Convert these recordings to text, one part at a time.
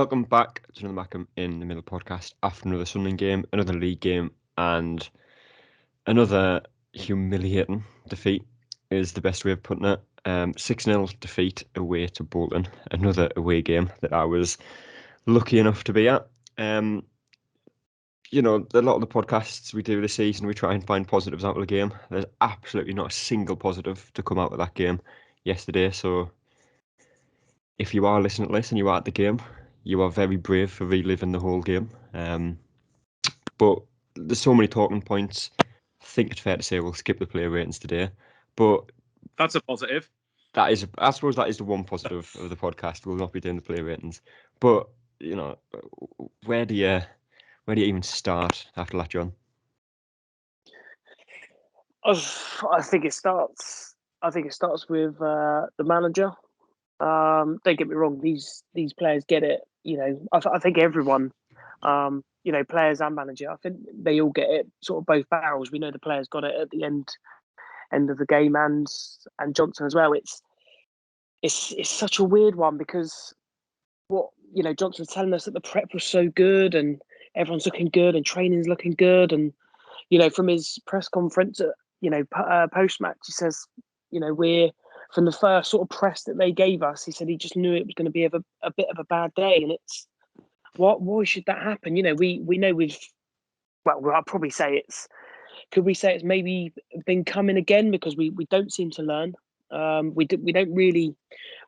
welcome back to another Mackem in the Middle podcast after another Sunderland game, another league game, and another humiliating defeat is the best way of putting it. 6-0 defeat away to Bolton, another away game that I was lucky enough to be at. A lot of the podcasts we do this season, we try and find positives out of the game. There's absolutely not a single positive to come out of that game yesterday, so if you are listening to this and you are at the game, you are very brave for reliving the whole game. But there's so many talking points. I think it's fair to say we'll skip the player ratings today. But that's a positive. I suppose that is the one positive of the podcast. We'll not be doing the player ratings. But where do you even start after that, John? I think it starts with the manager. Don't get me wrong; these players get it. I think everyone, players and manager, I think they all get it. Sort of both barrels. We know the players got it at the end of the game, and Johnson as well. It's such a weird one because Johnson's telling us that the prep was so good and everyone's looking good and training's looking good, and from his press conference post match he says we're from the first sort of press that they gave us, he said he just knew it was going to be a bit of a bad day, and it's why should that happen? We know I'll probably say could we say it's maybe been coming again because we don't seem to learn. We don't really.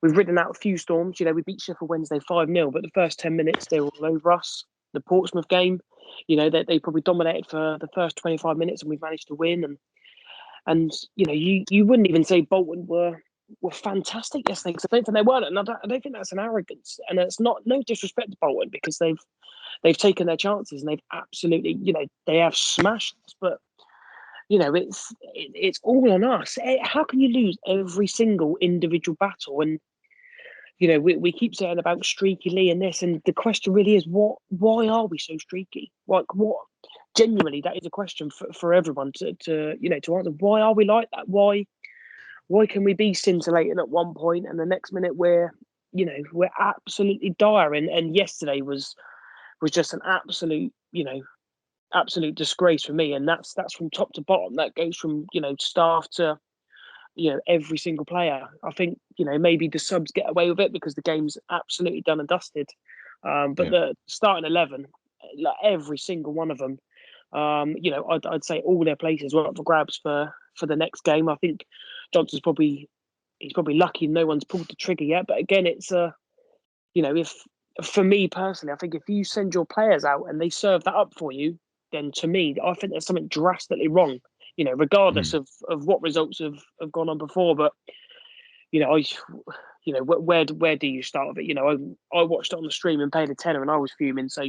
We've ridden out a few storms. We beat Sheffield Wednesday 5-0, but the first 10 minutes they were all over us. The Portsmouth game, they probably dominated for the first 25 minutes, and we've managed to win. And you wouldn't even say Bolton were fantastic yesterday, because I don't think they weren't, and I don't think that's an arrogance, and it's no disrespect to Bolton because they've taken their chances and they've absolutely they have smashed us, but it's all on us. How can you lose every single individual battle? And we keep saying about streaky Lee and this, and the question really is why are we so streaky? What genuinely, that is a question for everyone to answer. Why are we like that? Why can we be scintillating at one point and the next minute we're absolutely dire? And yesterday was just an absolute disgrace for me, and that's from top to bottom. That goes from staff to every single player. I think maybe the subs get away with it because the game's absolutely done and dusted, but the starting 11, like every single one of them, I'd say all their places were up for grabs for the next game. I think Johnson's probably lucky no one's pulled the trigger yet, but again, it's if for me personally, I think if you send your players out and they serve that up for you, then to me, I think there's something drastically wrong, regardless of what results have gone on before. But, where do you start with it? I watched it on the stream and paid a tenner and I was fuming. So,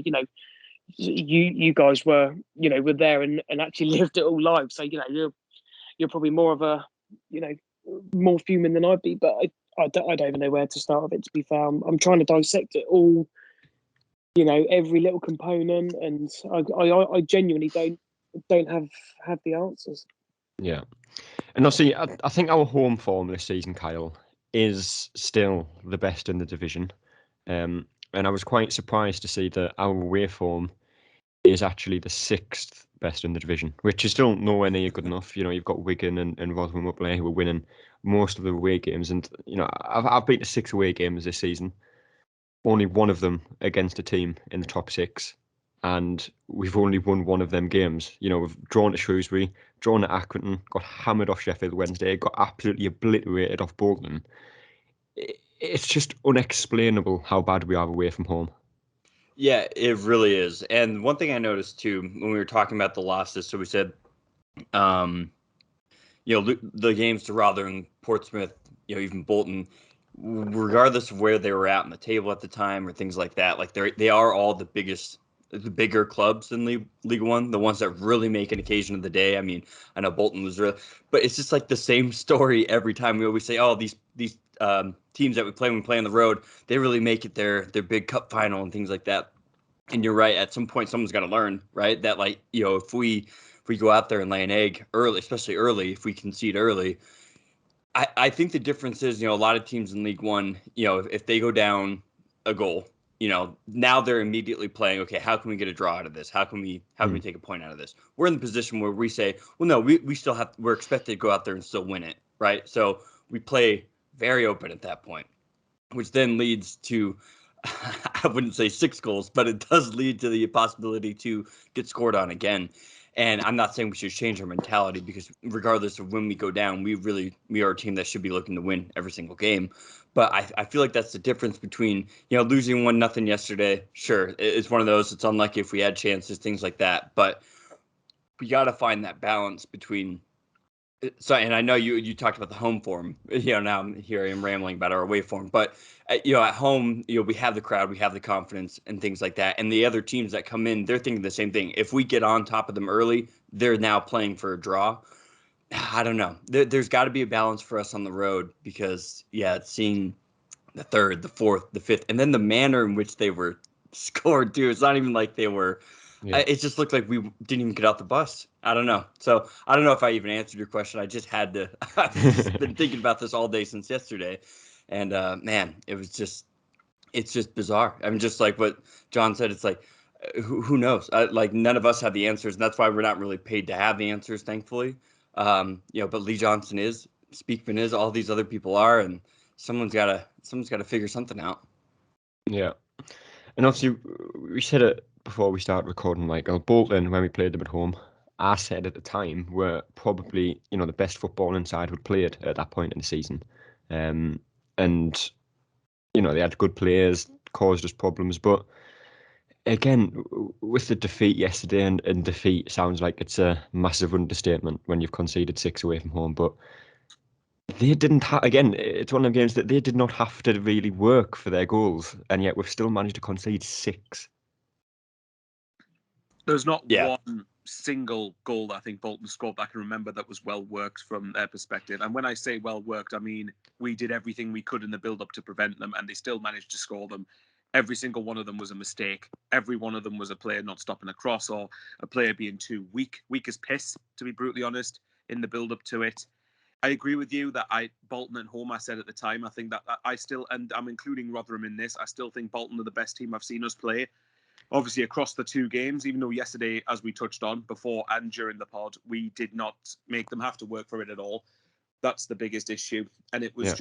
you guys were there and actually lived it all live. So, you're probably more of a, more fuming than I'd be. But I don't even know where to start with it, to be fair. I'm trying to dissect it all, every little component, and I genuinely don't have the answers. Yeah. And obviously, I think our home form this season, Kyle, is still the best in the division. And I was quite surprised to see that our away form is actually the 6th best in the division, which is still nowhere near good enough. You've got Wigan and Rotherham up there who are winning most of the away games. And, I've been to 6 away games this season. Only one of them against a team in the top 6, and we've only won one of them games. We've drawn at Shrewsbury, drawn at Accrington, got hammered off Sheffield Wednesday, got absolutely obliterated off Bolton. It's just unexplainable how bad we are away from home. Yeah, it really is. And one thing I noticed too when we were talking about the losses, so we said, the games to Rotherham, Portsmouth, even Bolton, regardless of where they were at in the table at the time or things like that, like they are all the bigger clubs in League One, the ones that really make an occasion of the day. I mean, I know Bolton was real, but it's just like the same story every time. We always say, oh, these teams that we play when we play on the road, they really make it their big cup final and things like that. And you're right, at some point someone's got to learn, right? That if we go out there and lay an egg early, especially early, if we concede early, I think the difference is, a lot of teams in League One, if they go down a goal, now they're immediately playing, okay, how can we get a draw out of this? How can we take a point out of this? We're in the position where we say, well, no, we still we're expected to go out there and still win it, right? So we play very open at that point, which then leads to, I wouldn't say 6 goals, but it does lead to the possibility to get scored on again. And I'm not saying we should change our mentality, because regardless of when we go down, we are a team that should be looking to win every single game. But I feel like that's the difference between, losing 1-0 yesterday. Sure, it's one of those. It's unlucky if we had chances, things like that. But we got to find that balance between. So, and I know you talked about the home form. Now here I am rambling about our away form. But at home, we have the crowd, we have the confidence, and things like that. And the other teams that come in, they're thinking the same thing. If we get on top of them early, they're now playing for a draw. I don't know. There's got to be a balance for us on the road, because it's seeing the third, the fourth, the fifth, and then the manner in which they were scored too. It's not even like they were. Yeah. It just looked like we didn't even get off the bus. I don't know. So I don't know if I even answered your question. I just had to. I've just been thinking about this all day since yesterday, and man, it's just bizarre. I mean, just like what John said, it's like who knows? Like none of us have the answers, and that's why we're not really paid to have the answers, thankfully. But Lee Johnson is, Speakman is, all these other people are, and someone's got to figure something out. Yeah, and obviously we said it before we started recording, Michael. Bolton, when we played them at home, I said at the time, were probably the best footballing side we'd played at that point in the season, and they had good players, caused us problems, but again, with the defeat yesterday, and defeat sounds like it's a massive understatement when you've conceded 6 away from home, but they didn't again, it's one of the games that they did not have to really work for their goals, and yet we've still managed to concede 6. There's not one single goal that I think Bolton scored that I can remember that was well worked from their perspective. And when I say well worked, I mean we did everything we could in the build-up to prevent them, and they still managed to score them. Every single one of them was a mistake. Every one of them was a player not stopping a cross, or a player being too weak as piss, to be brutally honest, in the build-up to it. I agree with you that Bolton at home, I said at the time, I think that I still, and I'm including Rotherham in this, I still think Bolton are the best team I've seen us play. Obviously, across the 2 games, even though yesterday, as we touched on before and during the pod, we did not make them have to work for it at all. That's the biggest issue, and it was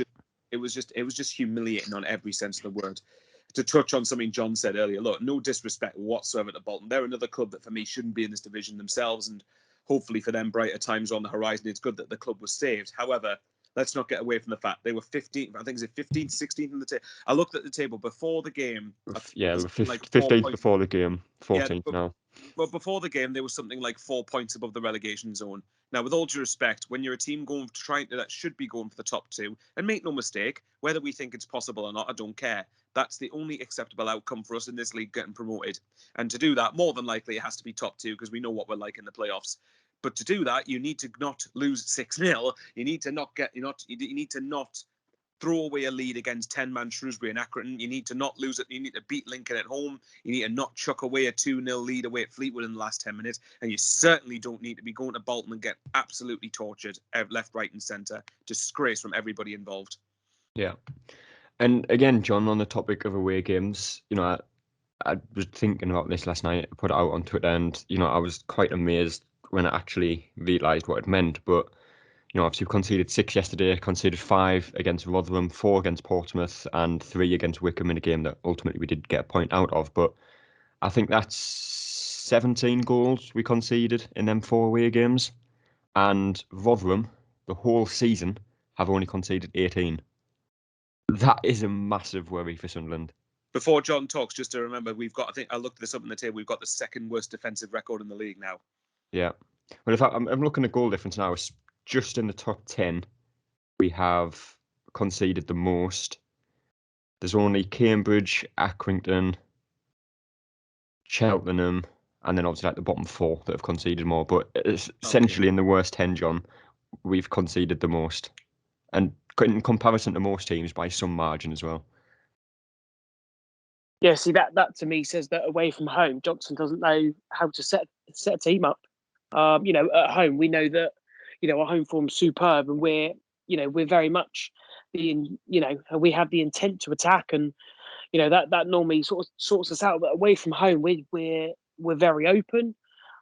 just humiliating on every sense of the word. To touch on something John said earlier, look, no disrespect whatsoever to Bolton. They're another club that for me shouldn't be in this division themselves, and hopefully for them, brighter times are on the horizon. It's good that the club was saved. However, let's not get away from the fact they were 15th. I think it's 15th, 16th in the table. I looked at the table before the game. Yeah, 15th before the game, 14th now. But before the game, there was something like 4 points above the relegation zone. Now, with all due respect, when you're a team that should be going for the top 2, and make no mistake, whether we think it's possible or not, I don't care. That's the only acceptable outcome for us in this league, getting promoted. And to do that, more than likely, it has to be top 2, because we know what we're like in the playoffs. But to do that, you need to not lose 6-0. You need to not throw away a lead against 10-man Shrewsbury and Accrington. You need to not lose it. You need to beat Lincoln at home. You need to not chuck away a 2-0 lead away at Fleetwood in the last 10 minutes. And you certainly don't need to be going to Bolton and get absolutely tortured left, right and centre. Disgrace from everybody involved. Yeah. And again, John, on the topic of away games, I was thinking about this last night. I put it out on Twitter, and I was quite amazed when I actually realised what it meant. But obviously we conceded 6 yesterday, conceded 5 against Rotherham, 4 against Portsmouth, and 3 against Wickham in a game that ultimately we did get a point out of. But I think that's 17 goals we conceded in them 4 away games, and Rotherham, the whole season, have only conceded 18. That is a massive worry for Sunderland. Before John talks, just to remember, we've got, I think I looked this up on the table, we've got the 2nd worst defensive record in the league now. Yeah. Well, in fact, I'm looking at goal difference now. It's just in the top 10. We have conceded the most. There's only Cambridge, Accrington, Cheltenham, and then obviously like the bottom 4 that have conceded more. But it's essentially in the worst 10, John, we've conceded the most. And in comparison to most teams by some margin as well. Yeah, see, that to me says that away from home, Johnson doesn't know how to set a team up. At home, we know that, our home form's superb, and we're very much we have the intent to attack, and, that normally sort of sorts us out. But away from home, we're very open.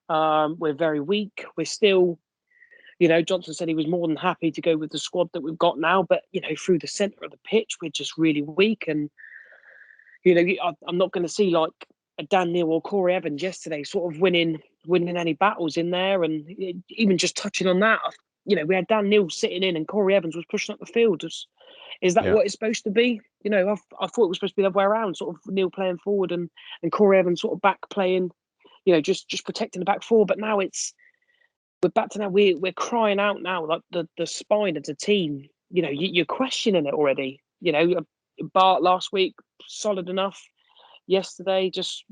We're very weak. We're still, Johnson said he was more than happy to go with the squad that we've got now. But through the centre of the pitch, we're just really weak. And I'm not going to see like a Dan Neil or Corey Evans yesterday, sort of winning any battles in there. And even just touching on that, we had Dan Neil sitting in and Corey Evans was pushing up the field. Is that what it's supposed to be? I thought it was supposed to be the other way around, sort of Neil playing forward and Corey Evans sort of back playing, just protecting the back four. But now we're back to now. We're crying out now, like the spine of the team. You're questioning it already. Bart last week, solid enough. Yesterday, just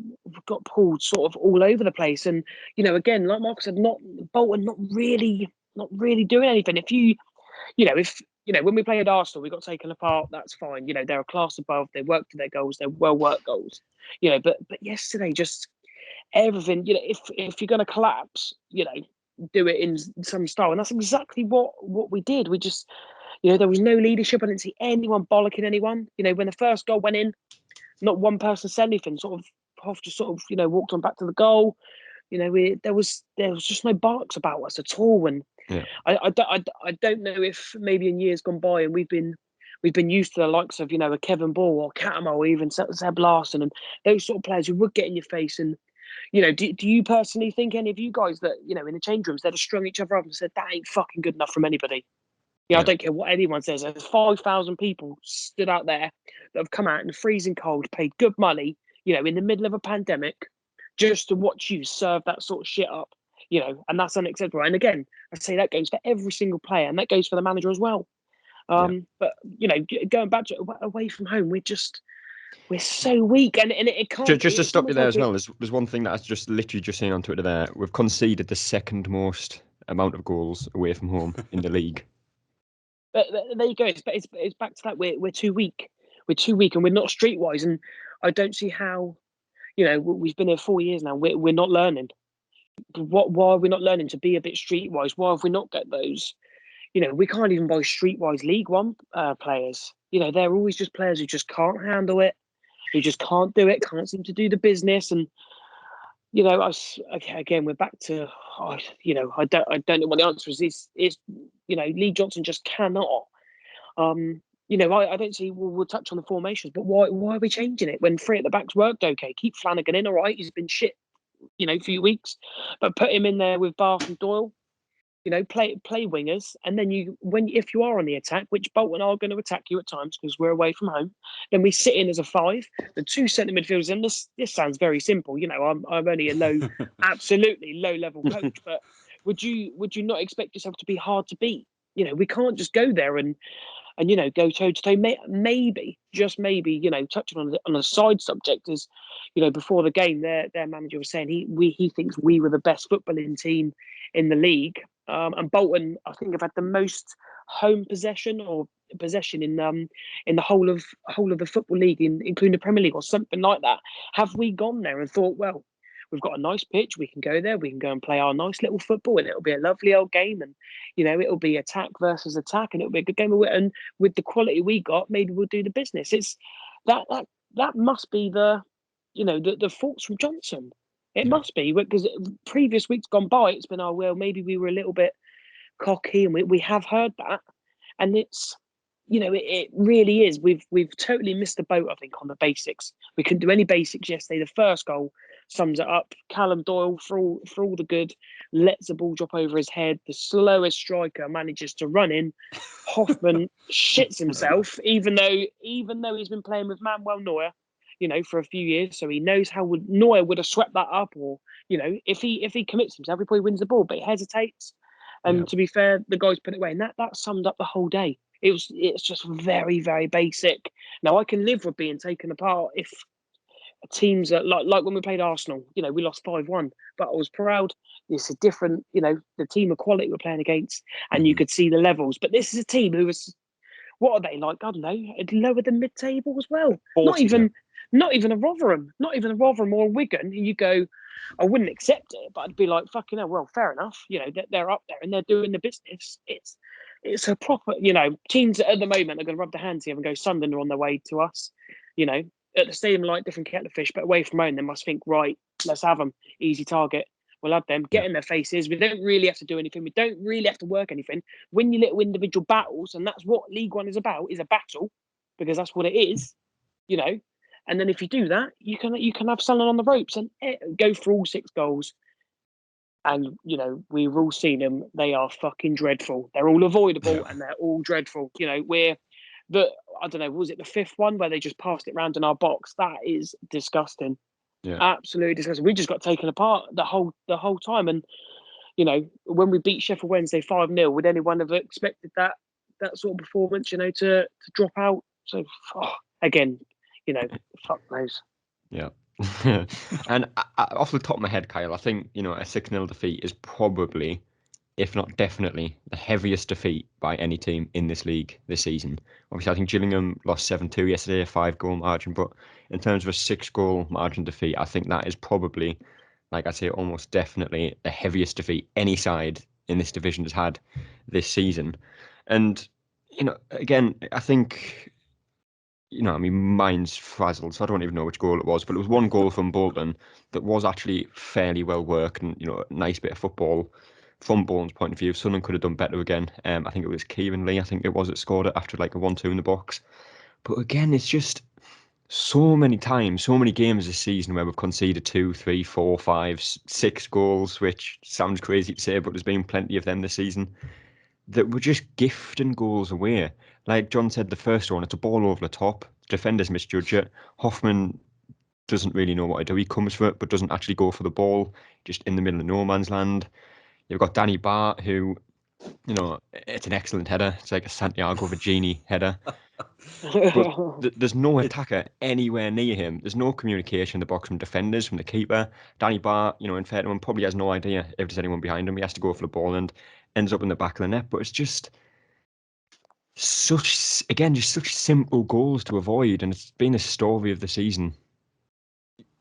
got pulled sort of all over the place. And again, like Mark said, Bolton not really doing anything. When we played Arsenal, we got taken apart. That's fine. They're a class above. They work to their goals. They're well-worked goals. But yesterday, just everything. If you're going to collapse, do it in some style, and that's exactly what we did. We just, there was no leadership. I didn't see anyone bollocking anyone. When the first goal went in, not one person said anything. Hoff just walked on back to the goal. There was just no barks about us at all. And I don't know if maybe in years gone by, and we've been used to the likes of a Kevin Ball or Catamo or even Seb Larson and those sort of players who would get in your face. And do you personally think any of you guys that in the change rooms they'd have strung each other up and said that ain't fucking good enough from anybody? I don't care what anyone says. There's 5,000 people stood out there that have come out in the freezing cold, paid good money, in the middle of a pandemic, just to watch you serve that sort of shit up, and that's unacceptable. And again, I say that goes for every single player, and that goes for the manager as well. But going back to away from home, we're so weak, and it can't. Just to stop you there as well, there's one thing that I just literally just seen on Twitter there. We've conceded the second most amount of goals away from home in the league. But there you go. It's back to that. We're too weak. We're too weak, and we're not streetwise. And I don't see how. We've been here 4 years now. We're not learning. Why are we not learning to be a bit streetwise? Why have we not got those? We can't even buy streetwise League One players. They're always just players who just can't handle it, who just can't do it, can't seem to do the business. And again, we're back to, I don't know what the answer is. Is Lee Johnson just cannot. I don't see. We'll touch on the formations, but why are we changing it when three at the back's worked okay? Keep Flanagan in, all right. He's been shit, a few weeks, but put him in there with Bath and Doyle. Play wingers, and then if you are on the attack, which Bolton are going to attack you at times because we're away from home, then we sit in as a 5, the 2 centre midfielders. And this sounds very simple, I'm only a absolutely low level coach, but would you not expect yourself to be hard to beat? We can't just go there and go toe to toe. Maybe, just maybe, touching on a side subject is, before the game, their manager was saying he thinks we were the best footballing team in the league. And Bolton, I think, have had the most home possession in the whole of the football league, including the Premier League or something like that. Have we gone there and thought, well, we've got a nice pitch, we can go there, we can go and play our nice little football, and it'll be a lovely old game, and it'll be attack versus attack, and it'll be a good game. And with the quality we got, maybe we'll do the business. It's that must be the faults from Johnson. It must be, because previous weeks gone by, it's been, oh, well, maybe we were a little bit cocky, and we have heard that. And it's, it really is. We've totally missed the boat, I think, on the basics. We couldn't do any basics yesterday. The first goal sums it up. Callum Doyle, for all the good, lets the ball drop over his head. The slowest striker manages to run in. Hoffman shits himself, even though he's been playing with Manuel Neuer, for a few years, so he knows how Neuer would have swept that up, or if he commits himself, he probably wins the ball, but he hesitates. And to be fair, the guys put it away, and that summed up the whole day. It's just very, very basic. Now I can live with being taken apart if teams are like when we played Arsenal, we lost 5-1, but I was proud. It's a different, the team of quality we're playing against, and you could see the levels. But this is a team who was, what are they like? I don't know, lower than mid-table as well. 40, Not even a Rotherham or a Wigan. And you go, I wouldn't accept it, but I'd be like, fucking hell, well, fair enough. They're up there and they're doing the business. It's a proper, teams at the moment are going to rub their hands together and go, Sunderland are on their way to us. at the stadium like different kettle of fish, but away from home, they must think, right, let's have them. Easy target. We'll have them. Get in their faces. We don't really have to do anything. We don't really have to work anything. Win your little individual battles, and that's what League One is about, is a battle, because that's what it is, you know. And then if you do that, you can have someone on the ropes and go for all 6 goals. And, you know, we've all seen them. They are fucking dreadful. They're all avoidable and they're all dreadful. You know, I don't know, was it the 5th one where they just passed it round in our box? That is disgusting. Yeah. Absolutely disgusting. We just got taken apart the whole time. And, you know, when we beat Sheffield Wednesday 5-0, would anyone have expected that sort of performance, you know, to drop out? So, again, you know, fuck knows. Yeah. And off the top of my head, Kyle, I think, you know, a 6-0 defeat is probably, if not definitely, the heaviest defeat by any team in this league this season. Obviously, I think Gillingham lost 7-2 yesterday, a 5-goal margin, but in terms of a 6-goal margin defeat, I think that is probably, like I say, almost definitely the heaviest defeat any side in this division has had this season. And, you know, again, I think, you know, I mean, mine's frazzled, so I don't even know which goal it was, but it was one goal from Bolton that was actually fairly well worked and, you know, a nice bit of football from Bolton's point of view. Sunderland could have done better again. I think it was Kieran Lee, I think it was, that scored it after like a 1-2 in the box. But again, it's just so many times, so many games this season where we've conceded 2, 3, 4, 5, 6 goals, which sounds crazy to say, but there's been plenty of them this season, that we're just gifting goals away. Like John said, the first one, it's a ball over the top. Defenders misjudge it. Hoffman doesn't really know what to do. He comes for it, but doesn't actually go for the ball, just in the middle of no man's land. You've got Danny Bart, who, you know, it's an excellent header. It's like a Santiago Vigini header. But there's no attacker anywhere near him. There's no communication in the box from defenders, from the keeper. Danny Bart, you know, in fair to him, probably has no idea if there's anyone behind him. He has to go for the ball and ends up in the back of the net. But it's just such simple goals to avoid, and it's been a story of the season.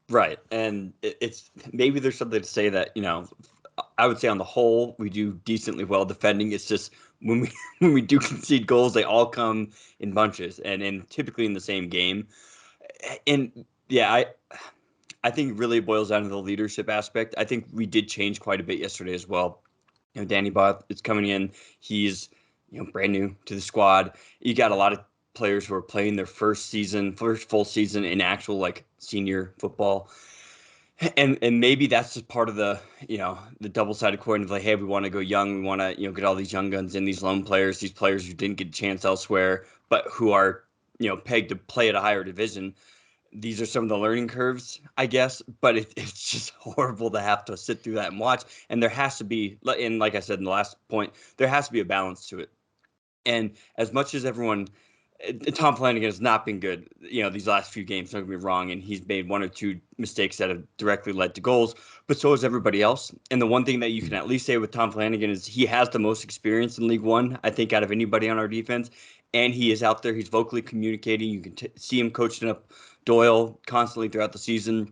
Right, and it's maybe there's something to say that, you know, I would say on the whole we do decently well defending. It's just when we do concede goals, they all come in bunches and typically in the same game. And yeah, I think it really boils down to the leadership aspect. I think we did change quite a bit yesterday as well. You know, Danny Bott is coming in. He's, you know, brand new to the squad. You got a lot of players who are playing their first full season in actual like senior football. And maybe that's just part of the, you know, the double-sided coin of like, hey, we want to go young. We want to, you know, get all these young guns in, these lone players, these players who didn't get a chance elsewhere, but who are, you know, pegged to play at a higher division. These are some of the learning curves, I guess, but it's just horrible to have to sit through that and watch. And there has to be, and like I said in the last point, there has to be a balance to it. And as much as everyone, Tom Flanagan has not been good, you know, these last few games, don't get me wrong, and he's made 1 or 2 mistakes that have directly led to goals, but so has everybody else. And the one thing that you can at least say with Tom Flanagan is he has the most experience in League One, I think, out of anybody on our defense. And he is out there, he's vocally communicating. You can see him coaching up Doyle constantly throughout the season.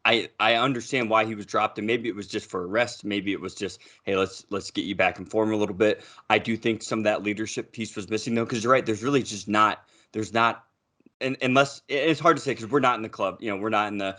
I understand why he was dropped, and maybe it was just for a rest. Maybe it was just, hey, let's get you back in form a little bit. I do think some of that leadership piece was missing, though, because you're right. There's really just not. There's not, and unless it's hard to say because we're not in the club. You know, we're not in the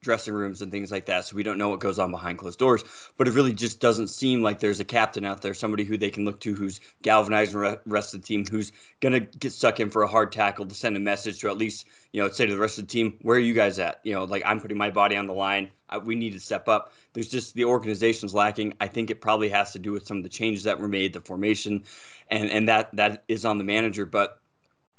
dressing rooms and things like that, so we don't know what goes on behind closed doors. But it really just doesn't seem like there's a captain out there, somebody who they can look to, who's galvanizing the rest of the team, who's gonna get stuck in for a hard tackle to send a message to at least, you know, say to the rest of the team, where are you guys at? You know, like, I'm putting my body on the line. We need to step up. There's just, the organization's lacking. I think it probably has to do with some of the changes that were made, the formation, and that is on the manager. But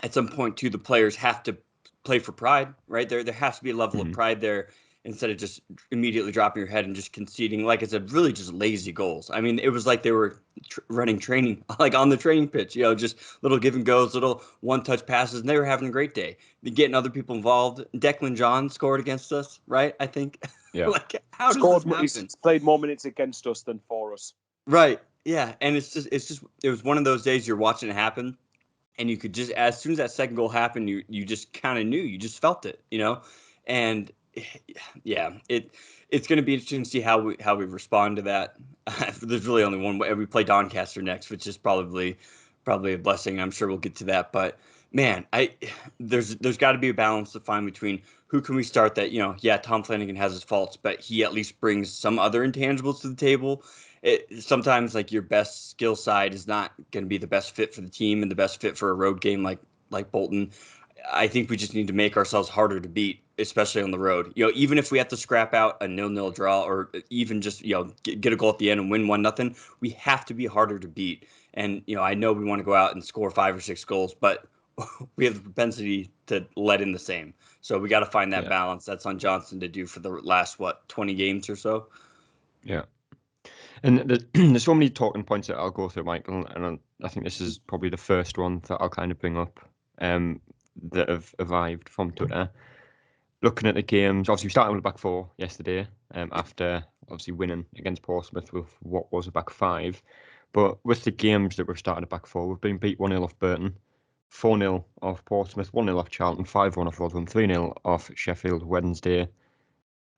at some point, too, the players have to play for pride, right? There has to be a level of pride there, instead of just immediately dropping your head and just conceding, like I said, really just lazy goals. I mean, it was like they were running training, like on the training pitch, you know, just little give and goes, little one-touch passes, and they were having a great day. Getting other people involved. Declan John scored against us, right? I think. Yeah. Like, how does this happen? He's played more minutes against us than for us. Right. Yeah. And it was one of those days you're watching it happen, and you could just, as soon as that second goal happened, you just kind of knew, you just felt it, you know? And yeah, it's going to be interesting to see how we respond to that. There's really only one way. We play Doncaster next, which is probably probably a blessing. I'm sure we'll get to that, but man, there's got to be a balance to find between who can we start that, Tom Flanagan has his faults, but he at least brings some other intangibles to the table. Sometimes like your best skill side is not going to be the best fit for the team and the best fit for a road game like Bolton. I think we just need to make ourselves harder to beat, especially on the road. Even if we have to scrap out a 0-0 draw or even just, get a goal at the end and win 1-0, we have to be harder to beat. And, I know we want to go out and score 5 or 6 goals, but we have the propensity to let in the same. So we got to find that balance. That's on Johnson to do for the last, 20 games or so? Yeah. And there's so many talking points that I'll go through, Michael, and I think this is probably the first one that I'll kind of bring up that have arrived from Twitter. Looking at the games, obviously we started with a back four yesterday after obviously winning against Portsmouth with what was a back five. But with the games that we've started at back four, we've been beat 1-0 off Burton, 4-0 off Portsmouth, 1-0 off Charlton, 5-1 off Rotherham, 3-0 off Sheffield Wednesday,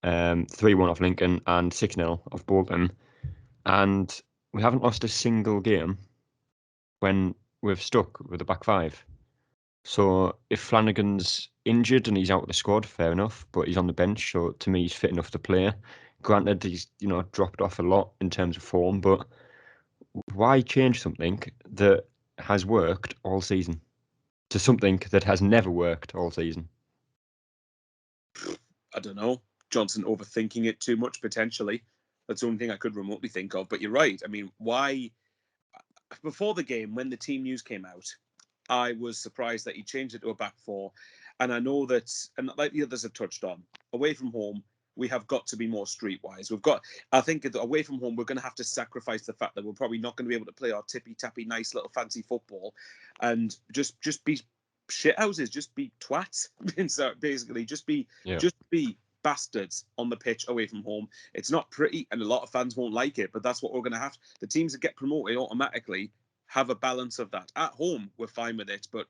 3-1 off Lincoln, and 6-0 off Bolton. And we haven't lost a single game when we've stuck with the back five. So if Flanagan's injured and he's out of the squad, fair enough, but he's on the bench, so to me he's fit enough to play. Granted, he's dropped off a lot in terms of form, but why change something that has worked all season to something that has never worked all season? I don't know. Johnson overthinking it too much, potentially. That's the only thing I could remotely think of. But you're right. I mean, why? Before the game, when the team news came out, I was surprised that he changed it to a back four. And I know that, and like the others have touched on, away from home, we have got to be more streetwise. I think away from home, we're going to have to sacrifice the fact that we're probably not going to be able to play our tippy-tappy, nice little fancy football and just be shithouses, just be twats. So basically, just be bastards on the pitch away from home. It's not pretty, and a lot of fans won't like it, but that's what we're going to have. The teams that get promoted automatically have a balance of that. At home, we're fine with it, but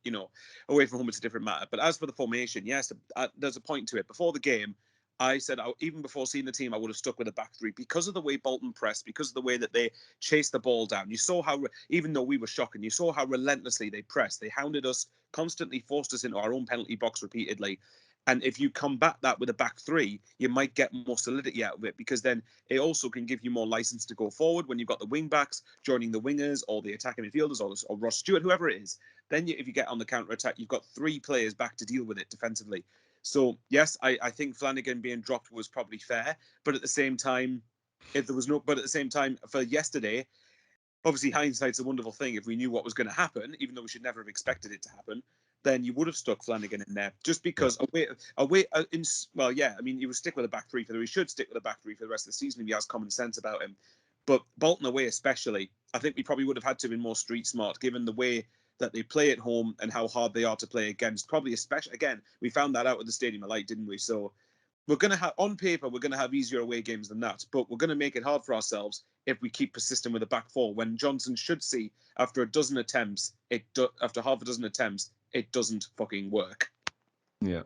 away from home, it's a different matter. But as for the formation, yes, there's a point to it. Before the game, I said, even before seeing the team, I would have stuck with a back three because of the way Bolton pressed, because of the way that they chased the ball down. You saw how, even though we were shocking, you saw how relentlessly they pressed. They hounded us, constantly forced us into our own penalty box repeatedly. And if you combat that with a back three, you might get more solidity out of it, because then it also can give you more license to go forward when you've got the wing backs joining the wingers or the attacking midfielders or Ross Stewart, whoever it is. Then if you get on the counter attack, you've got 3 players back to deal with it defensively. So yes, I think Flanagan being dropped was probably fair, but at the same time, for yesterday, obviously hindsight's a wonderful thing. If we knew what was going to happen, even though we should never have expected it to happen, then you would have stuck Flanagan in there, just because you would stick with a back three he should stick with a back three for the rest of the season if he has common sense about him. But Bolton away especially, I think we probably would have had to have been more street smart, given the way that they play at home and how hard they are to play against. Probably especially, again, we found that out at the Stadium of Light, didn't we? So we're going to have, on paper, we're going to have easier away games than that, but we're going to make it hard for ourselves if we keep persisting with a back four, when Johnson should see after half a dozen attempts, it doesn't fucking work. Yeah.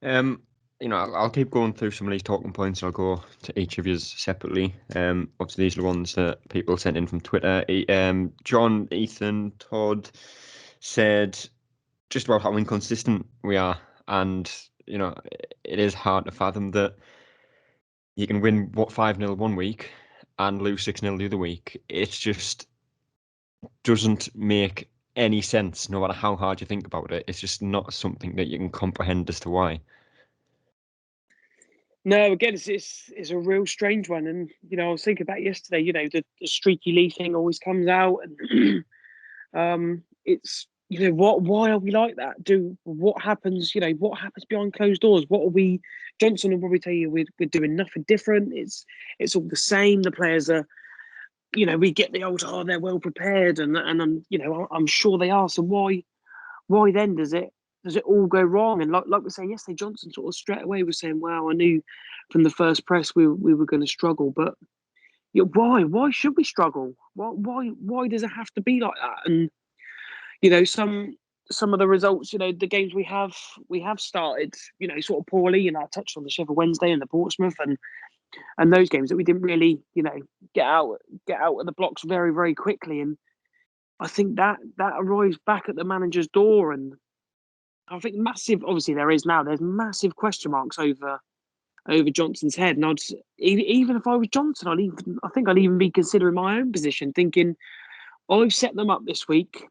I'll keep going through some of these talking points, and I'll go to each of you separately. Obviously, these are the ones that people sent in from Twitter. John, Ethan, Todd said just about how inconsistent we are, and it is hard to fathom that you can win 5-0 one week and lose 6-0 the other week. It just doesn't make any sense, no matter how hard you think about it. It's just not something that you can comprehend as to why. No, again, it's a real strange one, and I was thinking about yesterday. The Streaky Lee thing always comes out, and it's why are we like that? What happens? What happens behind closed doors? What are we? Johnson will probably tell you we're doing nothing different. It's all the same. The players are, we get the old they're well prepared, and I'm sure they are. So why then does it all go wrong? And like we were saying yesterday, Johnson sort of straight away was saying, well, I knew from the first press we were going to struggle, but why should we struggle? Why does it have to be like that? And some of the results, the games we have started, sort of poorly. I touched on the Sheffield Wednesday and the Portsmouth and those games that we didn't really, get out of the blocks very, very quickly. And I think that arrives back at the manager's door, and I think massive. Obviously, there's massive question marks over Johnson's head, and even if I was Johnson, I think I'd even be considering my own position, thinking I've set them up this week,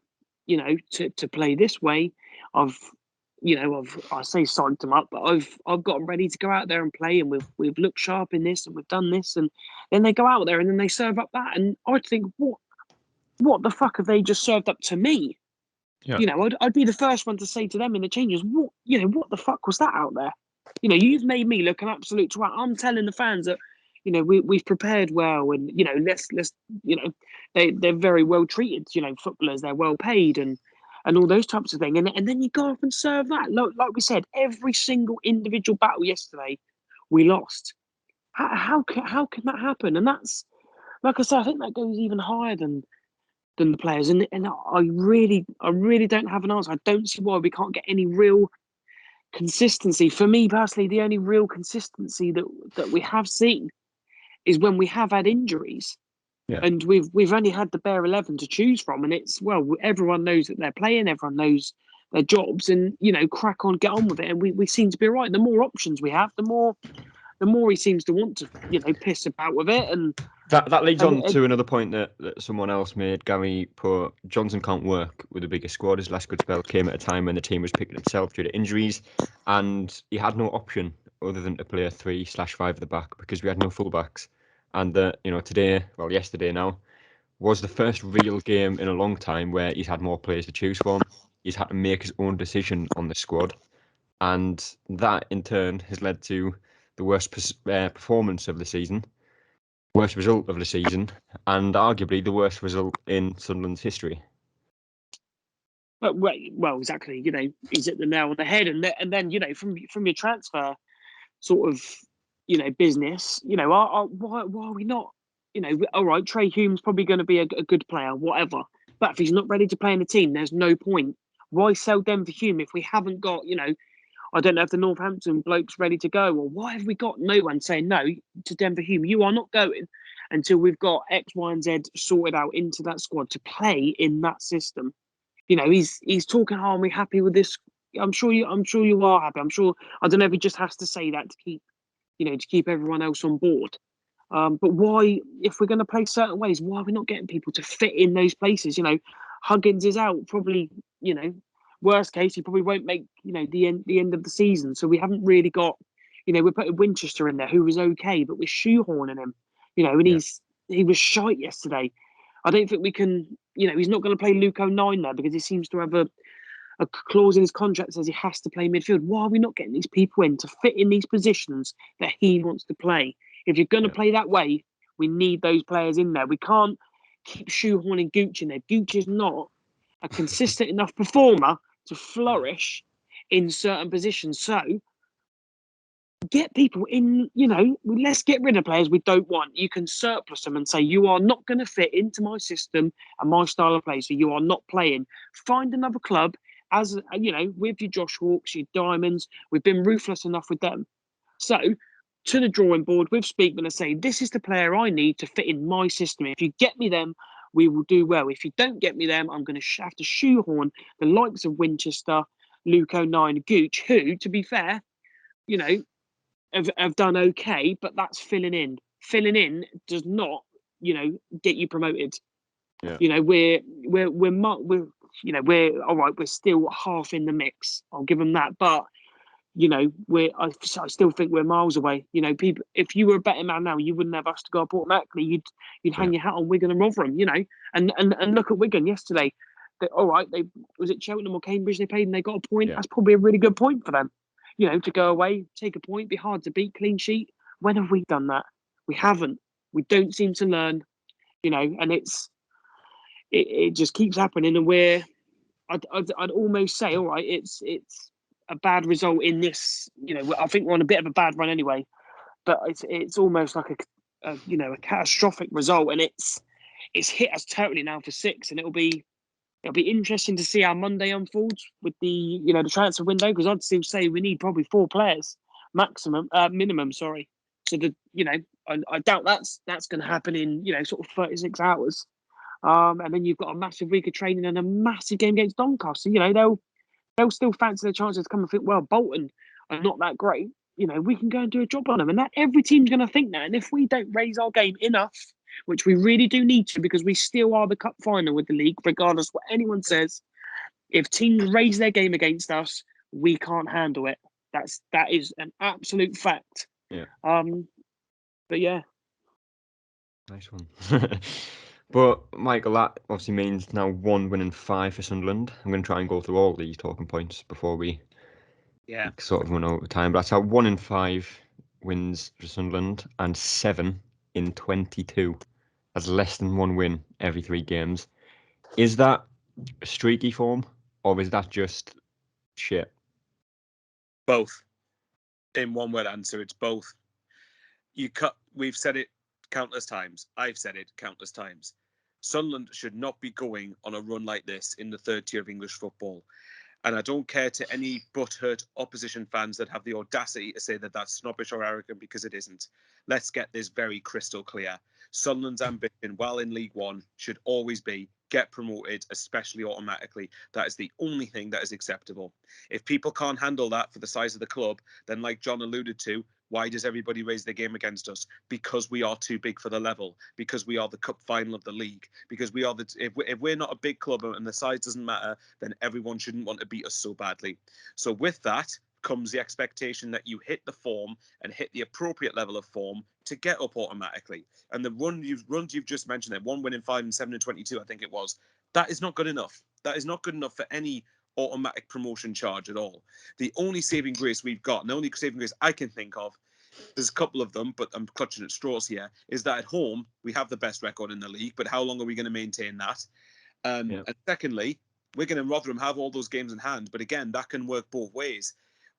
to play this way. I say psyched them up, but I've got them ready to go out there and play, and we've looked sharp in this, and we've done this, and then they go out there and then they serve up that, and I'd think, what the fuck have they just served up to me? Yeah. I'd be the first one to say to them in the changes, what the fuck was that out there? You've made me look an absolute twat. I'm telling the fans that, we've prepared well, and let's they're very well treated. Footballers, they're well paid, and all those types of things. And then you go off and serve that. Like we said, every single individual battle yesterday, we lost. How can that happen? And that's, like I said, I think that goes even higher than the players. And I really don't have an answer. I don't see why we can't get any real consistency. For me personally, the only real consistency that we have seen is when we have had injuries. Yeah. And we've only had the bare 11 to choose from, and it's, well, everyone knows that they're playing, everyone knows their jobs, and crack on, get on with it. And we seem to be right. The more options we have, the more he seems to want to piss about with it. And that leads on to another point that someone else made. Gary put, Johnson can't work with a bigger squad. His last good spell came at a time when the team was picking itself due to injuries, and he had no option other than to play a 3/5 at the back because we had no fullbacks. And yesterday now, was the first real game in a long time where he's had more players to choose from. He's had to make his own decision on the squad, and that in turn has led to the worst performance of the season, worst result of the season, and arguably the worst result in Sunderland's history. Well, exactly. He's at the nail on the head, and then from your transfer sort of business, why are we not? All right, Trey Hume's probably going to be a good player, whatever. But if he's not ready to play in the team, there's no point. Why sell Denver Hume if we haven't got, I don't know if the Northampton bloke's ready to go, or why have we got no one saying no to Denver Hume? You are not going until we've got X, Y, and Z sorted out into that squad to play in that system. He's talking, oh, are we happy with this? I'm sure you are happy. I'm sure, I don't know if he just has to say that to keep everyone else on board. But why, if we're going to play certain ways, why are we not getting people to fit in those places? Huggins is out, probably, worst case, he probably won't make, the end of the season. So we haven't really got, we're putting Winchester in there, who was okay, but we're shoehorning him, and he was shite yesterday. I don't think we can, he's not going to play Luke 09 there because he seems to have a clause in his contract that says he has to play midfield. Why are we not getting these people in to fit in these positions that he wants to play? If you're going to play that way, we need those players in there. We can't keep shoehorning Gooch in there. Gooch is not a consistent enough performer to flourish in certain positions. So get people in, let's get rid of players we don't want. You can surplus them and say, you are not going to fit into my system and my style of play, so you are not playing. Find another club, as with your Josh Hawks, your Diamonds. We've been ruthless enough with them. So to the drawing board with Speakman and say, this is the player I need to fit in my system. If you get me them, we will do well. If you don't get me them, I'm going to have to shoehorn the likes Winchester, Luke 09, Gooch, who, to be fair, have done okay, but that's filling in. Filling in does not, get you promoted. Yeah. We're all right. We're still half in the mix. I'll give them that, but I still think we're miles away. People, if you were a betting man now, you wouldn't have us to go up automatically. You'd hang your hat on Wigan and Rotherham. And look at Wigan yesterday. All right, was it Cheltenham or Cambridge they played and they got a point. Yeah. That's probably a really good point for them. To go away, take a point, be hard to beat, clean sheet. When have we done that? We haven't. We don't seem to learn. And it just keeps happening. And I'd almost say, all right, it's a bad result in this. I think we're on a bit of a bad run anyway, but it's almost like a catastrophic result, and it's hit us totally now for 6, and it'll be interesting to see how Monday unfolds with the the transfer window, because I'd still say we need probably 4 players minimum. Sorry, so I doubt that's going to happen in sort of 36 hours. And then you've got a massive week of training and a massive game against Doncaster. They'll still fancy their chances to come and think, well, Bolton are not that great. We can go and do a job on them. And that every team's going to think that. And if we don't raise our game enough, which we really do need to, because we still are the cup final with the league, regardless what anyone says, if teams raise their game against us, we can't handle it. That is an absolute fact. Yeah. But yeah. Nice one. But Michael, that obviously means now 1 win and 5 for Sunderland. I'm going to try and go through all these talking points before we sort of run out of time. But that's how 1 in 5 wins for Sunderland and 7 in 22. That's less than 1 win every 3 games. Is that streaky form, or is that just shit? Both. In one word answer, it's both. We've said it countless times. I've said it countless times. Sunderland should not be going on a run like this in the 3rd tier of English football. And I don't care to any butthurt opposition fans that have the audacity to say that that's snobbish or arrogant, because it isn't. Let's get this very crystal clear. Sunderland's ambition, while in League One, should always be get promoted, especially automatically. That is the only thing that is acceptable. If people can't handle that for the size of the club, then like John alluded to, why does everybody raise their game against us? Because we are too big for the level. Because we are the cup final of the league. Because we are if we're not a big club and the size doesn't matter, then everyone shouldn't want to beat us so badly. So with that comes the expectation that you hit the form and hit the appropriate level of form to get up automatically. And the runs you've just mentioned there, 1 win in 5 and 7 and 22, I think it was, that is not good enough. That is not good enough for any automatic promotion charge at all. The only saving grace we've got, and the only saving grace I can think of, there's a couple of them, but I'm clutching at straws here, is that at home we have the best record in the league, but how long are we going to maintain that? And secondly, Wigan and Rotherham have all those games in hand, but again, that can work both ways.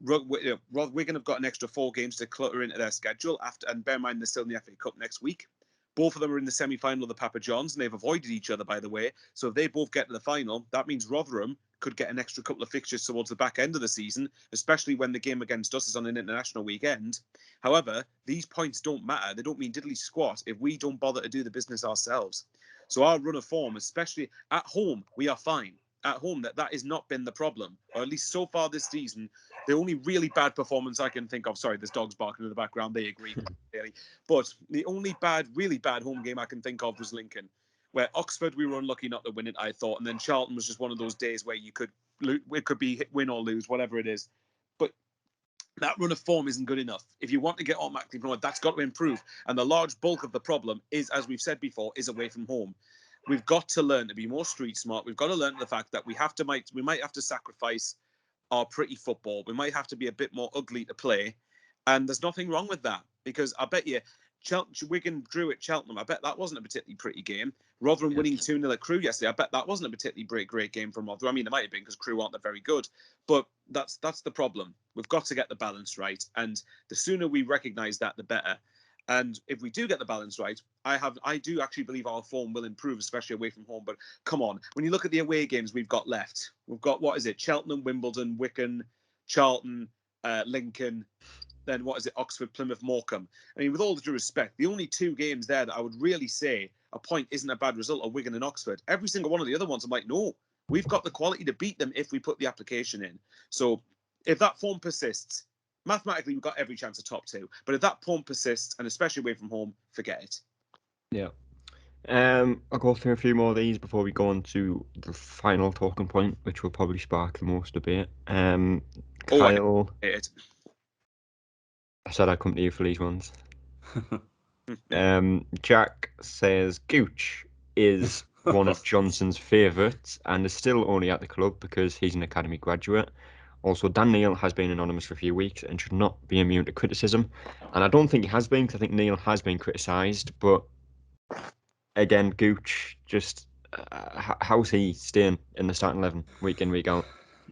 Wigan have got an extra 4 games to clutter into their schedule after, and bear in mind they're still in the FA Cup next week. Both of them are in the semi-final of the Papa Johns, and they've avoided each other, by the way. So if they both get to the final, that means Rotherham could get an extra couple of fixtures towards the back end of the season, especially when the game against us is on an international weekend. However, these points don't matter. They don't mean diddly squat if we don't bother to do the business ourselves. So our run of form, especially at home, we are fine. At home, that has not been the problem, or at least so far this season. The only really bad performance I can think of, sorry, there's dogs barking in the background, they agree, clearly. But the only really bad home game I can think of was Lincoln, where Oxford, we were unlucky not to win it, I thought, and then Charlton was just one of those days where it could be win or lose, whatever it is. But that run of form isn't good enough. If you want to get automatically promoted, that's got to improve. And the large bulk of the problem is, as we've said before, is away from home. We've got to learn to be more street smart. We've got to learn the fact that we might have to sacrifice our pretty football. We might have to be a bit more ugly to play. And there's nothing wrong with that, because I bet you Wigan drew at Cheltenham. I bet that wasn't a particularly pretty game. Rotherham winning 2-0 at Crewe yesterday. I bet that wasn't a particularly great game from Rotherham. I mean, it might have been because Crewe aren't very good. But that's the problem. We've got to get the balance right. And the sooner we recognise that, the better. And if we do get the balance right, I do actually believe our form will improve, especially away from home. But come on, when you look at the away games we've got left, we've got, Cheltenham, Wimbledon, Wycombe, Charlton, Lincoln, then Oxford, Plymouth, Morecambe. I mean, with all due respect, the only 2 games there that I would really say a point isn't a bad result are Wigan and Oxford. Every single one of the other ones, I'm like, no, we've got the quality to beat them if we put the application in. So if that form persists, mathematically, we've got every chance of top 2. But if that form persists, and especially away from home, forget it. Yeah. I'll go through a few more of these before we go on to the final talking point, which will probably spark the most debate. Kyle, I said I'd come to you for these ones. Jack says Gooch is one of Johnson's favourites and is still only at the club because he's an academy graduate. Also, Dan Neil has been anonymous for a few weeks and should not be immune to criticism. And I don't think he has been, because I think Neil has been criticised. But again, Gooch, just how's he staying in the starting 11 week in, week out?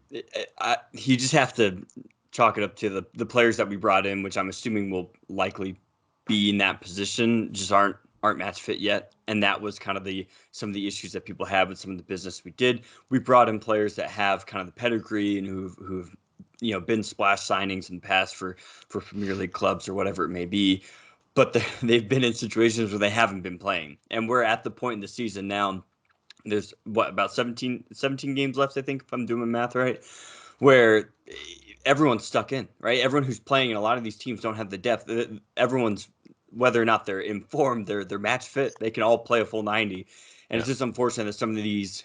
You just have to chalk it up to the players that we brought in, which I'm assuming will likely be in that position, just aren't match fit yet. And that was kind of some of the issues that people have with some of the business we did. We brought in players that have kind of the pedigree and who've been splash signings in the past for Premier League clubs or whatever it may be, but they've been in situations where they haven't been playing. And we're at the point in the season now there's about 17 games left, I think, if I'm doing my math right, where everyone's stuck in, right? Everyone who's playing, and a lot of these teams don't have the depth. Everyone's, whether or not they're informed, they're match fit, they can all play a full 90. And it's just unfortunate that some of these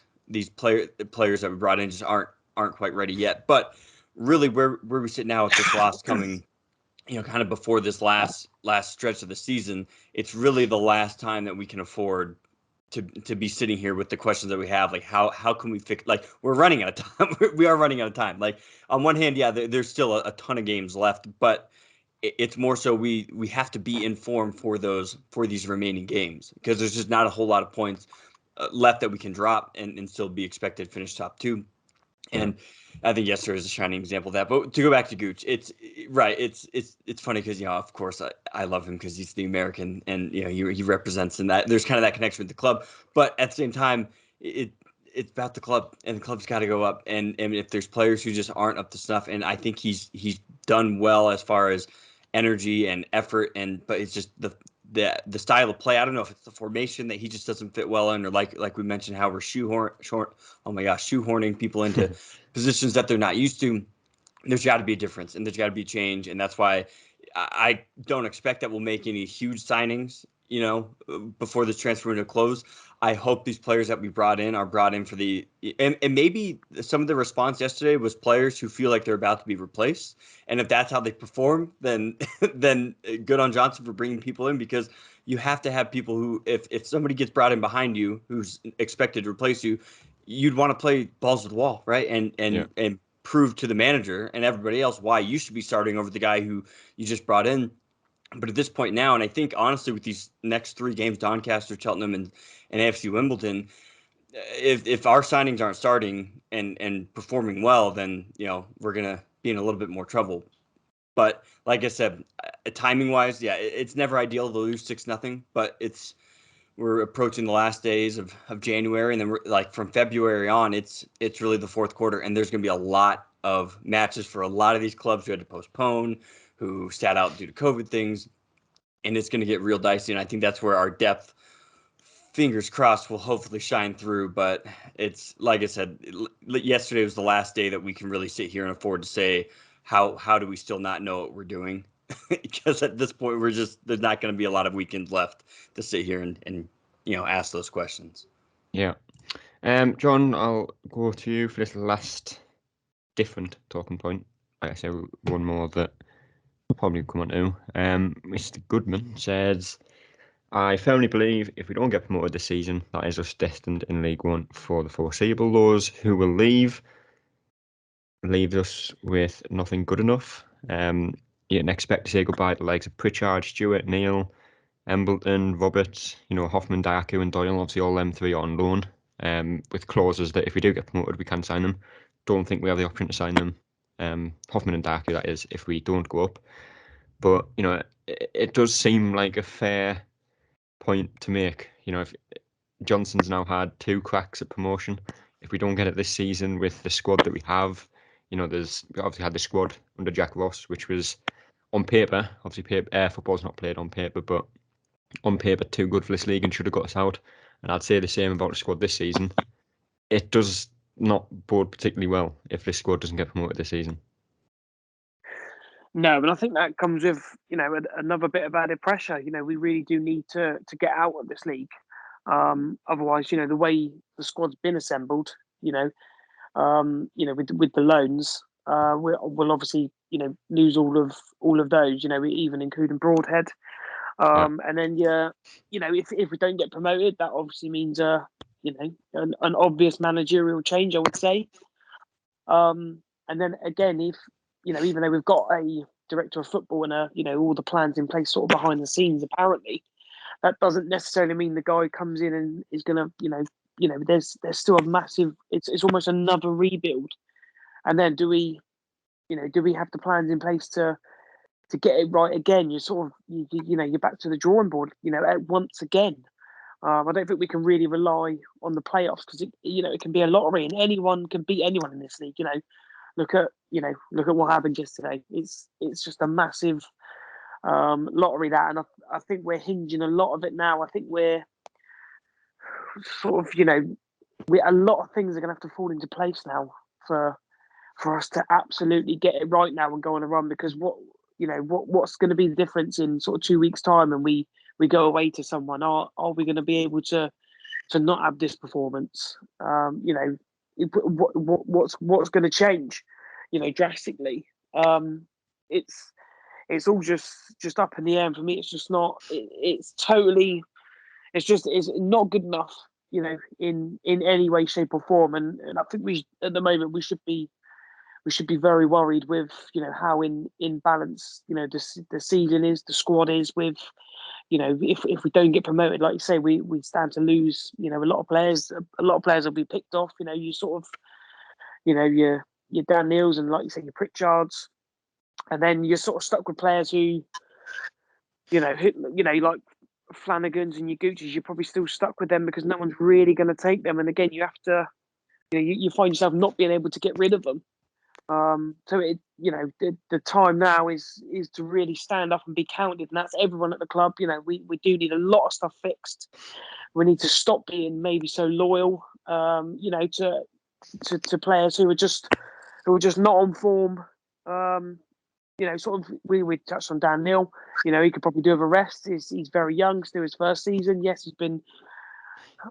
players that we brought in just aren't quite ready yet. But really, where we sit now with this loss coming, kind of before this last stretch of the season, it's really the last time that we can afford to be sitting here with the questions that we have, like how can we fix, like we're running out of time. We are running out of time. Like on one hand, yeah, there's still a ton of games left, but it's more so we have to be informed for these remaining games, because there's just not a whole lot of points left that we can drop and still be expected to finish top two. And I think yesterday was a shining example of that. But to go back to Gooch, it's right. It's funny because, of course, I love him because he's the American, and he represents, and that there's kind of that connection with the club. But at the same time, it's about the club, and the club's got to go up. And if there's players who just aren't up to snuff, and I think he's done well as far as energy and effort, but it's just the style of play. I don't know if it's the formation that he just doesn't fit well in, or like we mentioned, how we're shoehorning people into positions that they're not used to. There's got to be a difference, and there's got to be a change, and that's why I don't expect that we'll make any huge signings, before this transfer window close. I hope these players that we brought in are brought in for and maybe some of the response yesterday was players who feel like they're about to be replaced. And if that's how they perform, then good on Johnson for bringing people in, because you have to have people who, if somebody gets brought in behind you who's expected to replace you, you'd want to play balls to the wall, right? And prove to the manager and everybody else why you should be starting over the guy who you just brought in. But at this point now, and I think honestly with these next 3 games, Doncaster, Cheltenham, and AFC Wimbledon, if our signings aren't starting and performing well, then we're gonna be in a little bit more trouble. But like I said, timing wise, yeah, it's never ideal to lose 6-0, but we're approaching the last days of January, and then we're, like, from February on, it's really the fourth quarter, and there's gonna be a lot of matches for a lot of these clubs who had to postpone, who sat out due to COVID things, and it's going to get real dicey. And I think that's where our depth, fingers crossed, will hopefully shine through. But it's, like I said, yesterday was the last day that we can really sit here and afford to say, how do we still not know what we're doing? Because at this point, there's not going to be a lot of weekends left to sit here and ask those questions. Yeah. John, I'll go to you for this last different talking point. Like I say, one more that we'll probably come on to. Mr. Goodman says, I firmly believe if we don't get promoted this season, that is us destined in League One for the foreseeable. Those who will leave us with nothing good enough. You can expect to say goodbye to the likes of Pritchard, Stewart, Neil, Embleton, Roberts, Hoffman, Diaku, and Doyle. Obviously, all them 3 are on loan, with clauses that if we do get promoted, we can sign them. Don't think we have the option to sign them. Hoffman and Diaku, that is, if we don't go up. But it does seem like a fair point to make. If Johnson's now had 2 cracks at promotion, if we don't get it this season with the squad that we have, we obviously had the squad under Jack Ross, which was on paper, obviously football's not played on paper, but on paper too good for this league and should have got us out. And I'd say the same about the squad this season. It does not bode particularly well if this squad doesn't get promoted this season. No, but I think that comes with another bit of added pressure. We really do need to get out of this league. Otherwise, the way the squad's been assembled, with the loans, we'll obviously lose all of those. Even including Broadhead. And then if we don't get promoted, that obviously means an obvious managerial change, I would say. And then again, if even though we've got a director of football and all the plans in place sort of behind the scenes, apparently, that doesn't necessarily mean the guy comes in and is going to, there's still a massive. It's almost another rebuild. And then do we have the plans in place to get it right again? You're sort of you're back to the drawing board, once again. I don't think we can really rely on the playoffs because it can be a lottery and anyone can beat anyone in this league. Look at what happened yesterday. It's just a massive lottery, that, and I think we're hinging a lot of it now. I think we're sort of a lot of things are going to have to fall into place now for us to absolutely get it right now and go on a run. Because what's going to be the difference in sort of 2 weeks' time, and we go away to someone? Are we going to be able to not have this performance? What's going to change? Drastically. It's all just up in the air. And for me, it's just not. It's not good enough. In any way, shape, or form. And I think at the moment we should be very worried with how in balance the season is, the squad is with. If we don't get promoted, like you say, we stand to lose. A lot of players will be picked off. You sort of, your Dan Neils and, like you say, your Pritchards, and then you're sort of stuck with players who like Flanagan's and your Gucci's. You're probably still stuck with them because no one's really going to take them. And again, you have to, you find yourself not being able to get rid of them. So the time now is to really stand up and be counted, and that's everyone at the club. We do need a lot of stuff fixed. We need to stop being maybe so loyal, to players who are just not on form. Sort of we touched on Dan Neil. He could probably do with a rest. He's very young, still his first season. Yes, he's been,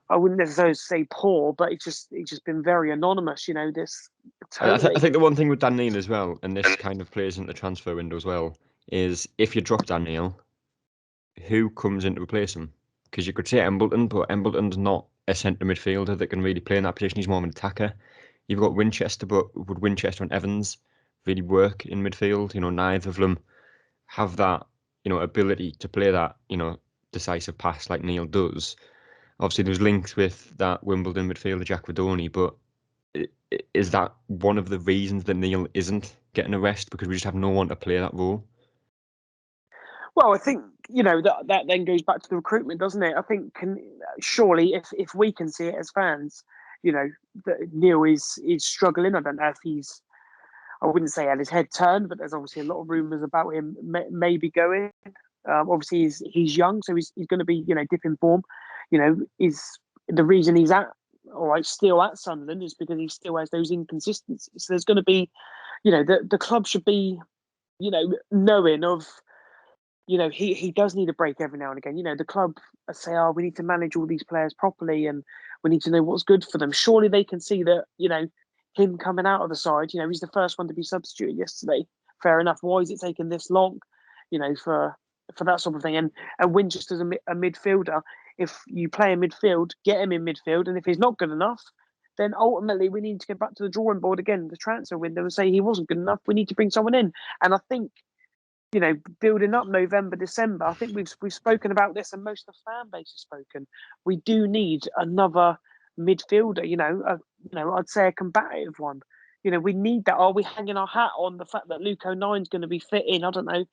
I wouldn't necessarily say poor, but he's just been very anonymous. This totally. I think the one thing with Dan Neil as well, and this kind of plays into the transfer window as well, is if you drop Dan Neil, who comes in to replace him? Because you could say Embleton, but Embleton's not a centre midfielder that can really play in that position. He's more of an attacker. You've got Winchester, but would Winchester and Evans really work in midfield? Neither of them have that, ability to play that, decisive pass like Neil does. Obviously, there's links with that Wimbledon midfielder, Jack Vadoni, but is that one of the reasons that Neil isn't getting a rest? Because we just have no one to play that role? Well, I think that then goes back to the recruitment, doesn't it? I think surely if we can see it as fans, that Neil is struggling. I don't know if he's, I wouldn't say had his head turned, but there's obviously a lot of rumours about him maybe going. Obviously he's young, so he's going to be dipping form. Is the reason he's still at Sunderland is because he still has those inconsistencies. So there's going to be, the club should be, knowing of. He does need a break every now and again. The club say, we need to manage all these players properly and we need to know what's good for them. Surely they can see that, him coming out of the side, he's the first one to be substituted yesterday. Fair enough. Why is it taking this long, for that sort of thing? And Winchester's a midfielder. If you play in midfield, get him in midfield. And if he's not good enough, then ultimately we need to get back to the drawing board again, the transfer window, and say he wasn't good enough. We need to bring someone in. And I think, building up November, December, I think we've spoken about this, and most of the fan base has spoken. We do need another midfielder. I'd say a combative one. We need that. Are we hanging our hat on the fact that Luke O'Nine's going to be fit in, I don't know,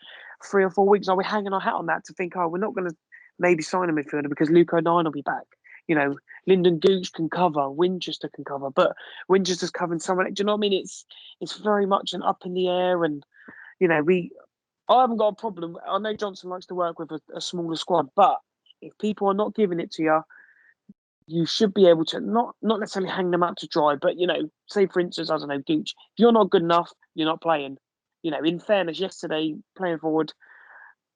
3 or 4 weeks? Are we hanging our hat on that to think, we're not going to maybe sign a midfielder because Luke O'Nine will be back? Lyndon Gooch can cover, Winchester can cover, but Winchester's covering someone. Do you know what I mean? It's very much an up in the air, and I haven't got a problem. I know Johnson likes to work with a smaller squad, but if people are not giving it to you, you should be able to not necessarily hang them out to dry, but say for instance, I don't know, Gooch, if you're not good enough, you're not playing. In fairness, yesterday playing forward,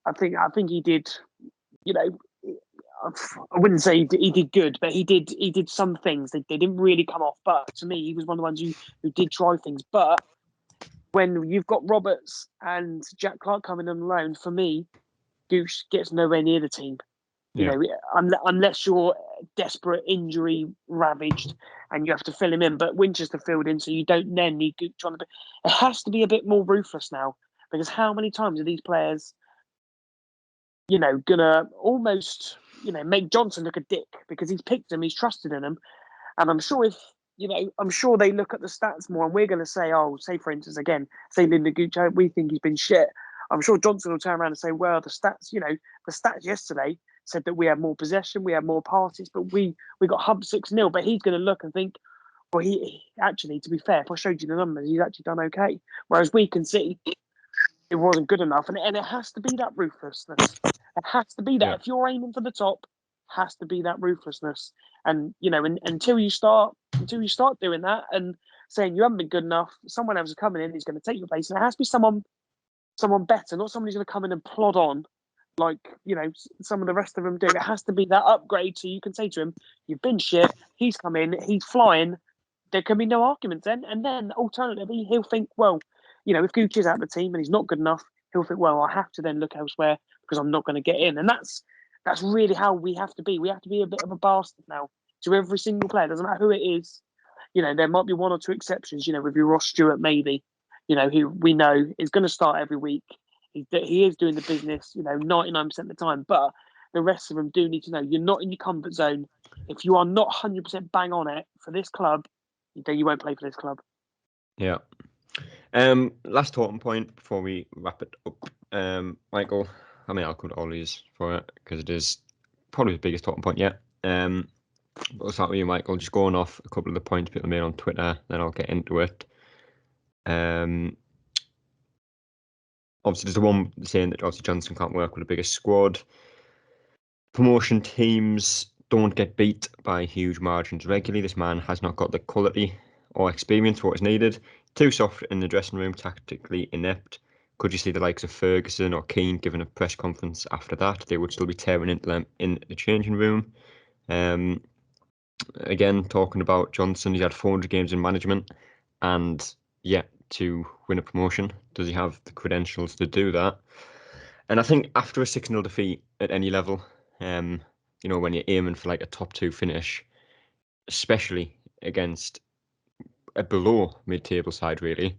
I think he did. I wouldn't say he did good, but he did some things. They didn't really come off. But to me, he was one of the ones who did try things. But when you've got Roberts and Jack Clark coming on loan, for me, Gooch gets nowhere near the team. Unless you're desperate, injury ravaged, and you have to fill him in. But Winchester filled in, so you don't then need Gooch on. It has to be a bit more ruthless now, because how many times are these players, gonna almost, make Johnson look a dick because he's picked him, he's trusted in him, and I'm sure if. I'm sure they look at the stats more, and we're going to say, say for instance, again, say Lyndon Gooch, we think he's been shit. I'm sure Johnson will turn around and say, well, the stats, the stats yesterday said that we had more possession, we had more passes, but we got hubbed 6-0. But he's going to look and think, well, he actually, to be fair, if I showed you the numbers, he's actually done okay. Whereas we can see it wasn't good enough, and it has to be that ruthlessness. It has to be that. Yeah. If you're aiming for the top, has to be that ruthlessness. And until you start doing that and saying you haven't been good enough, someone else is coming in who's going to take your place, and it has to be someone better, not somebody who's going to come in and plod on like some of the rest of them do. It has to be that upgrade, so you can say to him, "You've been shit. He's come in. He's flying." There can be no arguments then. And then alternatively, he'll think, well, if Gooch is out of the team and he's not good enough, he'll think, well, I have to then look elsewhere because I'm not going to get in. And that's really how we have to be. We have to be a bit of a bastard now to every single player. Doesn't matter who it is. There might be one or two exceptions, with your Ross Stewart maybe, who we know is going to start every week. He is doing the business, 99% of the time. But the rest of them do need to know you're not in your comfort zone. If you are not 100% bang on it for this club, then you won't play for this club. Yeah. Last talking point before we wrap it up. Michael, I'll come to all these for it because it is probably the biggest talking point yet. We'll start with you, Michael. Just going off a couple of the points people made on Twitter, then I'll get into it. Obviously, there's the one saying that obviously Johnson can't work with the biggest squad. Promotion teams don't get beat by huge margins regularly. This man has not got the quality or experience for what is needed. Too soft in the dressing room, tactically inept. Could you see the likes of Ferguson or Keane giving a press conference after that? They would still be tearing into them in the changing room. Again, talking about Johnson, he's had 400 games in management and yet to win a promotion. Does he have the credentials to do that? And I think after a 6-0 defeat at any level, when you're aiming for like a top 2 finish, especially against a below mid-table side, really,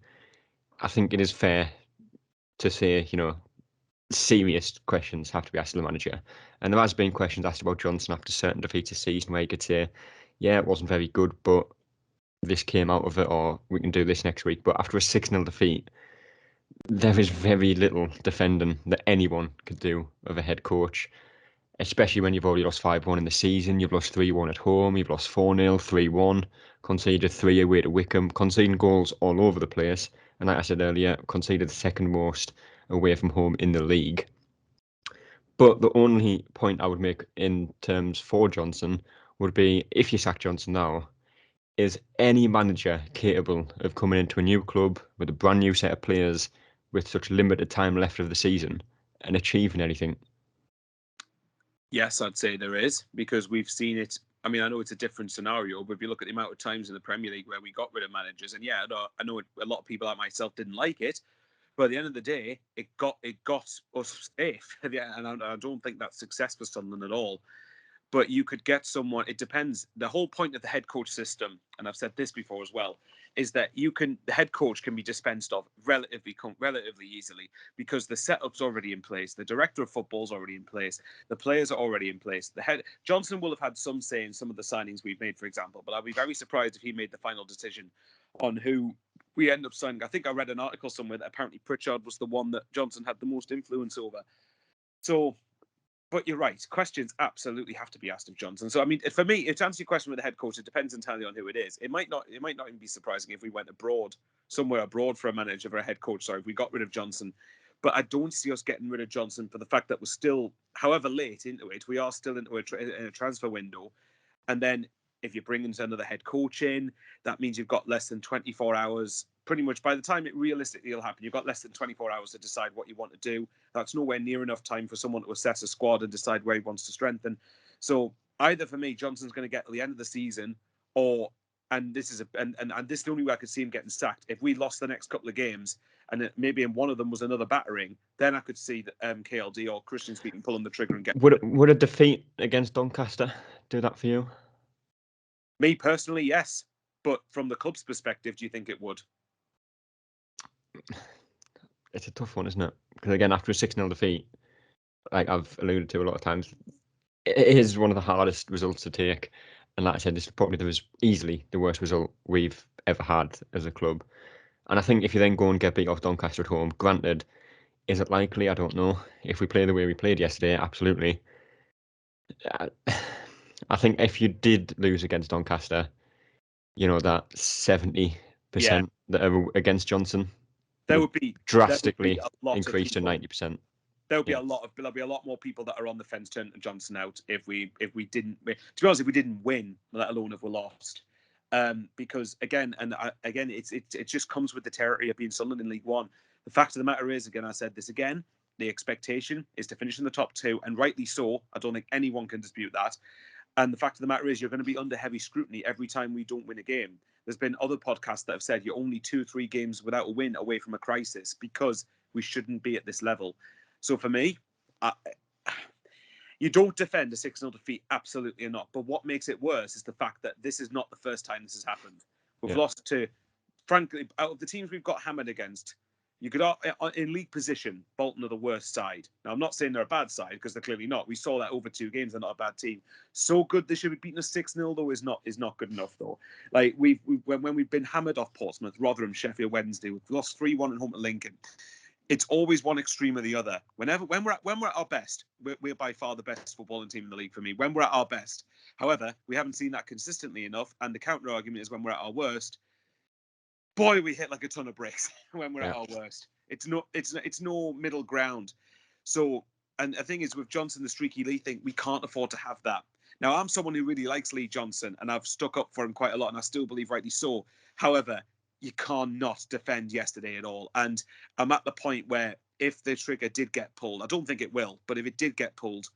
I think it is fair to say, serious questions have to be asked of the manager. And there has been questions asked about Johnson after certain defeats this season where you could say, yeah, it wasn't very good, but this came out of it, or we can do this next week. But after a 6-0 defeat, there is very little defending that anyone could do of a head coach, especially when you've already lost 5-1 in the season. You've lost 3-1 at home, you've lost 4-0, 3-1, conceded 3 away to Wickham, conceding goals all over the place. And like I said earlier, conceded the second most away from home in the league. But the only point I would make in terms for Johnson would be, if you sack Johnson now, is any manager capable of coming into a new club with a brand new set of players with such limited time left of the season and achieving anything? Yes, I'd say there is, because we've seen it. I mean, I know it's a different scenario, but if you look at the amount of times in the Premier League where we got rid of managers, and yeah, I know a lot of people like myself didn't like it, but at the end of the day, it got us safe. Yeah, and I don't think that's success for Sunderland at all. But you could get someone. It depends. The whole point of the head coach system, and I've said this before as well, is that the head coach can be dispensed of relatively easily because the setup's already in place, the director of football's already in place, the players are already in place. Johnson will have had some say in some of the signings we've made, for example, but I'll be very surprised if he made the final decision on who we end up signing. I think I read an article somewhere that apparently Pritchard was the one that Johnson had the most influence over. So. But you're right. Questions absolutely have to be asked of Johnson. So, I mean, for me, to answer your question with the head coach, it depends entirely on who it is. It might not even be surprising if we went somewhere abroad for a manager, for a head coach. Sorry, if we got rid of Johnson. But I don't see us getting rid of Johnson for the fact that we're still, however late into it, we are still into a transfer window. And then if you're bringing another head coach in, that means you've got less than 24 hours. Pretty much by the time it realistically will happen, you've got less than 24 hours to decide what you want to do. That's nowhere near enough time for someone to assess a squad and decide where he wants to strengthen. So either for me, Johnson's going to get to the end of the season, and this is the only way I could see him getting sacked. If we lost the next couple of games, and maybe in one of them was another battering, then I could see that KLD or Christian Speaking pulling the trigger and get. Would a defeat against Doncaster do that for you? Me personally, yes. But from the club's perspective, do you think it would? It's a tough one, isn't it? Because again, after a 6-0 defeat, like I've alluded to a lot of times, it is one of the hardest results to take. And like I said, this was easily the worst result we've ever had as a club. And I think if you then go and get beat off Doncaster at home, granted, is it likely? I don't know. If we play the way we played yesterday, absolutely. I think if you did lose against Doncaster, that 70% that are against Johnson there would be drastically a lot increased to of people, 90%. there'll be a lot more people that are on the fence turning Johnson out if we didn't. To be honest, if we didn't win, let alone if we lost. Because again, it just comes with the territory of being Sunderland in League One. The fact of the matter is, again, I said this again, the expectation is to finish in the top two, and rightly so. I don't think anyone can dispute that. And the fact of the matter is, you're going to be under heavy scrutiny every time we don't win a game. There's been other podcasts that have said you're only 2-3 games without a win away from a crisis because we shouldn't be at this level. So for me, you don't defend a 6-0 defeat, absolutely not. But what makes it worse is the fact that this is not the first time this has happened. We've lost to, frankly, out of the teams we've got hammered against, you could, in league position, Bolton are the worst side. Now, I'm not saying they're a bad side, because they're clearly not. We saw that over 2 games. They're not a bad team. So good they should be beating us 6-0, though, is not good enough, though. Like, when we've been hammered off Portsmouth, Rotherham, Sheffield Wednesday, we've lost 3-1 at home to Lincoln. It's always one extreme or the other. When we're at our best, we're by far the best footballing team in the league for me. When we're at our best. However, we haven't seen that consistently enough, and the counter argument is when we're at our worst, boy, we hit like a ton of bricks when we're at our worst. It's no middle ground. So, and the thing is, with Johnson, the streaky Lee thing, we can't afford to have that. Now, I'm someone who really likes Lee Johnson, and I've stuck up for him quite a lot, and I still believe rightly so. However, you cannot defend yesterday at all. And I'm at the point where if the trigger did get pulled, I don't think it will, but if it did get pulled,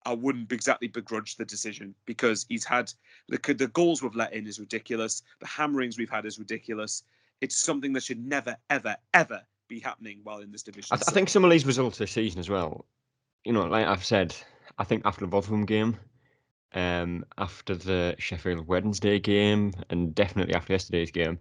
I wouldn't exactly begrudge the decision, because he's had the goals we've let in is ridiculous. The hammerings we've had is ridiculous. It's something that should never, ever, ever be happening while in this division. I think some of these results this season as well, like I've said, I think after the Rotherham game, after the Sheffield Wednesday game, and definitely after yesterday's game,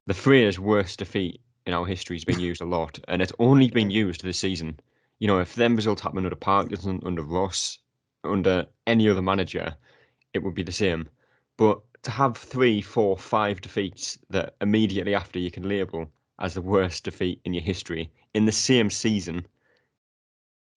the phrase worst defeat in our history has been used a lot, and it's only been used this season. If them results happen under Parkinson, under Ross, under any other manager, it would be the same. But to have 3, 4, 5 defeats that immediately after you can label as the worst defeat in your history in the same season,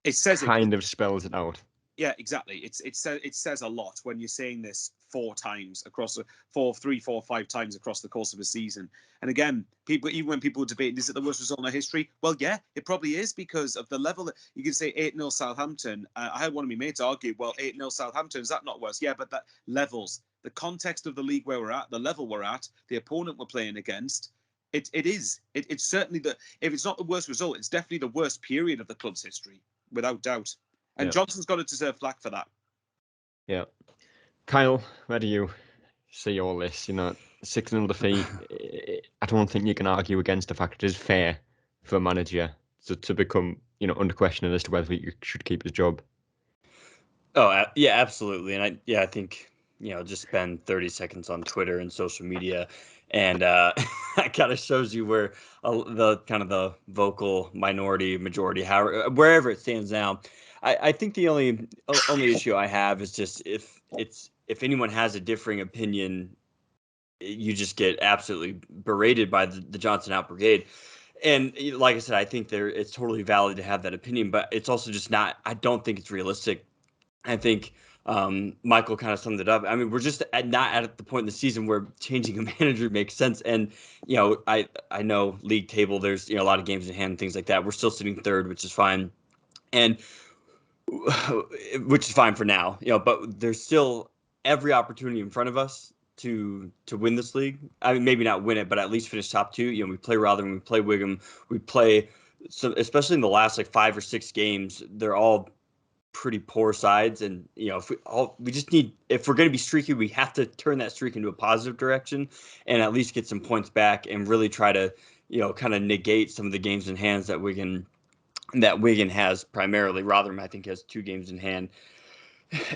it spells it out. Yeah, exactly. It says a lot when you're saying this 4 times across 3, 4, 5 times across the course of a season. And again, even when people debate, is it the worst result in our history? Well, yeah, it probably is, because of the level that you can say 8-0 Southampton. I had one of my mates argue, well, 8-0 Southampton, is that not worse? Yeah, but that levels the context of the league where we're at, the level we're at, the opponent we're playing against. It's certainly if it's not the worst result, it's definitely the worst period of the club's history, without doubt. And Johnson's got to deserve flack for that. Yeah. Kyle, where do you see all this? 6-0 defeat. I don't think you can argue against the fact it is fair for a manager to become, under question as to whether he should keep his job. Oh, yeah, absolutely. And I think, just spend 30 seconds on Twitter and social media, and it kind of shows you where the kind of the vocal minority, majority, wherever it stands now. I think the only issue I have is just if anyone has a differing opinion, you just get absolutely berated by the Johnson out brigade. And like I said, I think it's totally valid to have that opinion, but it's also just not. I don't think it's realistic. I think Michael kind of summed it up. I mean, we're just not at the point in the season where changing a manager makes sense. And, I know league table, there's, a lot of games in hand and things like that. We're still sitting third, which is fine. And which is fine for now, but there's still every opportunity in front of us to win this league. I mean, maybe not win it, but at least finish top 2. We play Rotherham, we play Wigan, we play, so especially in the last 5 or 6 games, they're all pretty poor sides, and we just need, if we're going to be streaky, we have to turn that streak into a positive direction and at least get some points back and really try to kind of negate some of the games in hands that Wigan has. Primarily Rotherham, I think, has 2 games in hand.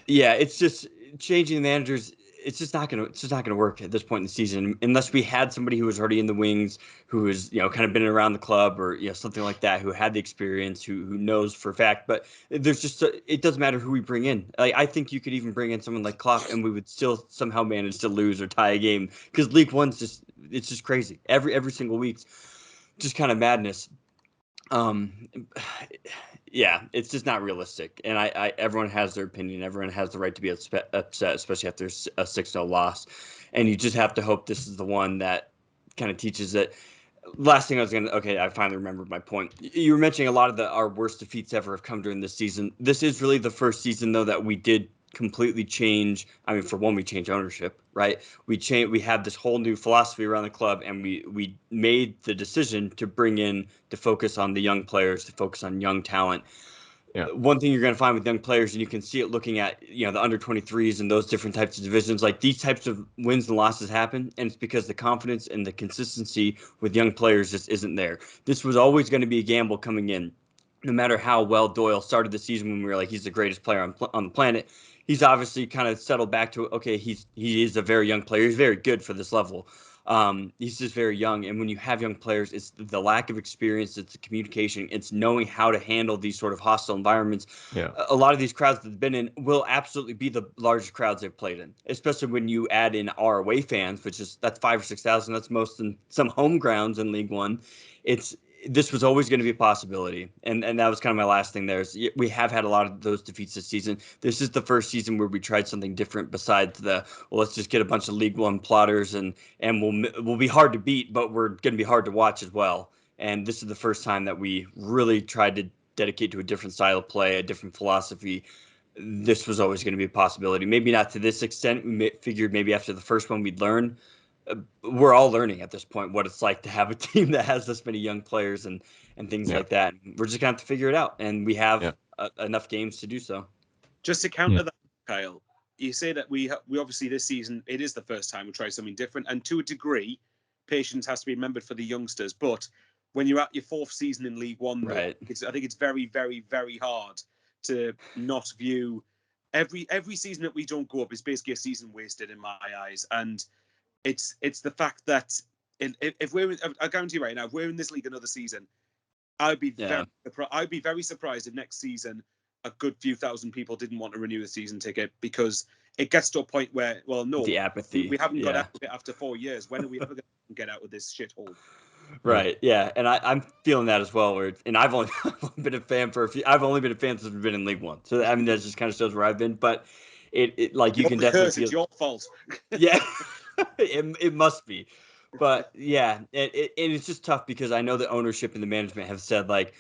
Yeah, it's just changing managers. It's just not gonna work at this point in the season unless we had somebody who was already in the wings, who has kind of been around the club, or something like that, who had the experience, who knows for a fact. But there's just it doesn't matter who we bring in. I think you could even bring in someone like Klopp, and we would still somehow manage to lose or tie a game, because League One's just crazy every single week, just kind of madness. Yeah, it's just not realistic, and everyone has their opinion. Everyone has the right to be upset, especially after a 6-0 loss, and you just have to hope this is the one that kind of teaches that last thing I finally remembered my point. You were mentioning a lot of our worst defeats ever have come during this season. This is really the first season, though, that we did completely change. I mean, for one, we changed ownership, right? We have this whole new philosophy around the club, and we made the decision to bring in, to focus on the young players, to focus on young talent. Yeah. One thing you're going to find with young players, and you can see it looking at, the under 23s and those different types of divisions, like these types of wins and losses happen, and it's because the confidence and the consistency with young players just isn't there. This was always going to be a gamble coming in. No matter how well Doyle started the season when we were like, he's the greatest player on the planet, he's obviously kind of settled back to, okay, he is a very young player. He's very good for this level. He's just very young, and when you have young players, it's the lack of experience, it's the communication, it's knowing how to handle these sort of hostile environments. Yeah. A lot of these crowds that they've been in will absolutely be the largest crowds they've played in, especially when you add in our away fans, that's 5,000 or 6,000. That's most in some home grounds in League One. This was always going to be a possibility. And that was kind of my last thing there. Is we have had a lot of those defeats this season. This is the first season where we tried something different besides let's just get a bunch of League One plotters and we'll be hard to beat, but we're going to be hard to watch as well. And this is the first time that we really tried to dedicate to a different style of play, a different philosophy. This was always going to be a possibility. Maybe not to this extent. We figured maybe after the first one we'd learn. We're all learning at this point what it's like to have a team that has this many young players and things like that. We're just going to have to figure it out, and we have enough games to do so. Just to counter that, Kyle, you say that we obviously this season, it is the first time we try something different, and to a degree, patience has to be remembered for the youngsters. But when you're at your fourth season in League One, right, I think it's very, very, very hard to not view every season that we don't go up is basically a season wasted in my eyes. And it's the fact that if I guarantee right now, if we're in this league another season, I'd be very surprised if next season a good few thousand people didn't want to renew the season ticket, because it gets to a point where, well, no, the apathy. We haven't got out of it after 4 years. When are we ever going to get out of this shithole? Right. Yeah. And I'm feeling that as well. And I've only been a fan I've only been a fan since we've been in League One. So that just kind of shows where I've been. But it like you can definitely feel it's your fault. Yeah. It must be. But yeah, it's just tough because I know the ownership and the management have said, like,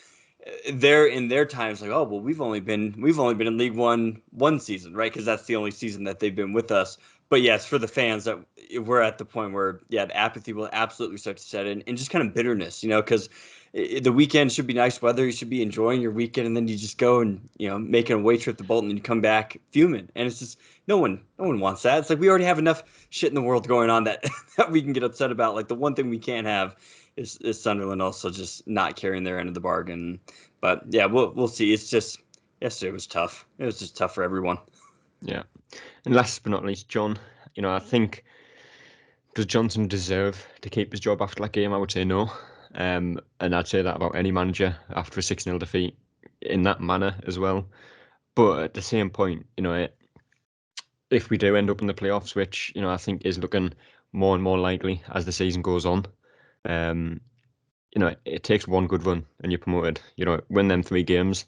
they're in their times like, oh well, we've only been in League one season, right? Because that's the only season that they've been with us. But yes, for the fans, that we're at the point where the apathy will absolutely start to set in, and just kind of bitterness, because the weekend should be nice weather. You should be enjoying your weekend, and then you just go and make an away trip to Bolton, and you come back fuming, and it's just no one wants that. It's like we already have enough shit in the world going on that we can get upset about. Like the one thing we can't have is Sunderland also just not carrying their end of the bargain. But yeah, we'll see. It's just yesterday was tough. It was just tough for everyone. Yeah. And last but not least, John, I think, does Johnson deserve to keep his job after that game? I would say no. And I'd say that about any manager after a 6-0 defeat in that manner as well. But at the same point, if we do end up in the playoffs, which, I think is looking more and more likely as the season goes on, it takes one good run and you're promoted. Win them 3 games.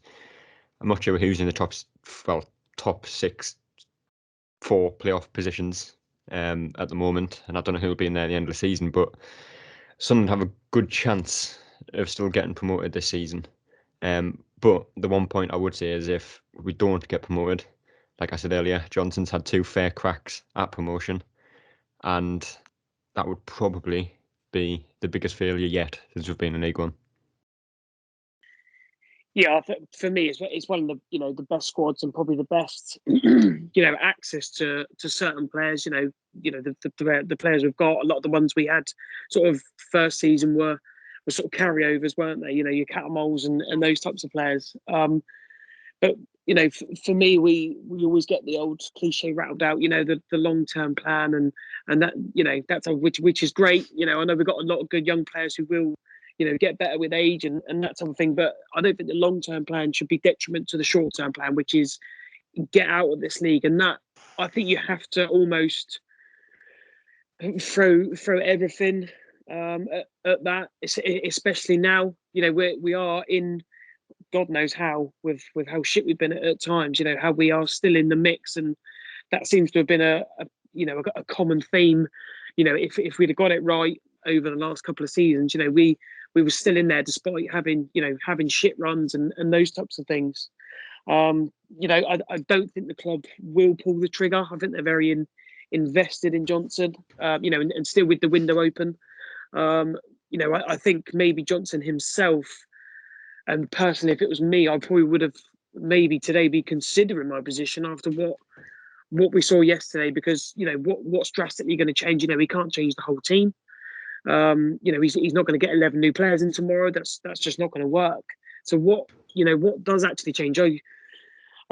I'm not sure who's in the top 6, 4 playoff positions at the moment, and I don't know who will be in there at the end of the season, but Sunderland have a good chance of still getting promoted this season. But the one point I would say is if we don't get promoted, like I said earlier, Johnson's had 2 fair cracks at promotion, and that would probably be the biggest failure yet since we've been in League One. Yeah, for me, it's one of the best squads and probably the best access to certain players. The players we've got, a lot of the ones we had sort of first season were sort of carryovers, weren't they? Your Catamoles and those types of players. But for me, we always get the old cliche rattled out. The long term plan and that that's which is great. I know we've got a lot of good young players who will get better with age and that type of thing. But I don't think the long-term plan should be detriment to the short-term plan, which is get out of this league. And that, I think you have to almost throw everything at that, especially now. We are in God knows how with how shit we've been at times. How we are still in the mix, and that seems to have been a common theme. If we'd have got it right over the last couple of seasons. We were still in there despite having shit runs and those types of things. I don't think the club will pull the trigger. I think they're very invested in Johnson, and still with the window open. I think maybe Johnson himself, and personally, if it was me, I probably would have maybe today be considering my position after what we saw yesterday, because what's drastically going to change. He can't change the whole team. He's not going to get 11 new players in tomorrow. That's just not going to work. So what does actually change? I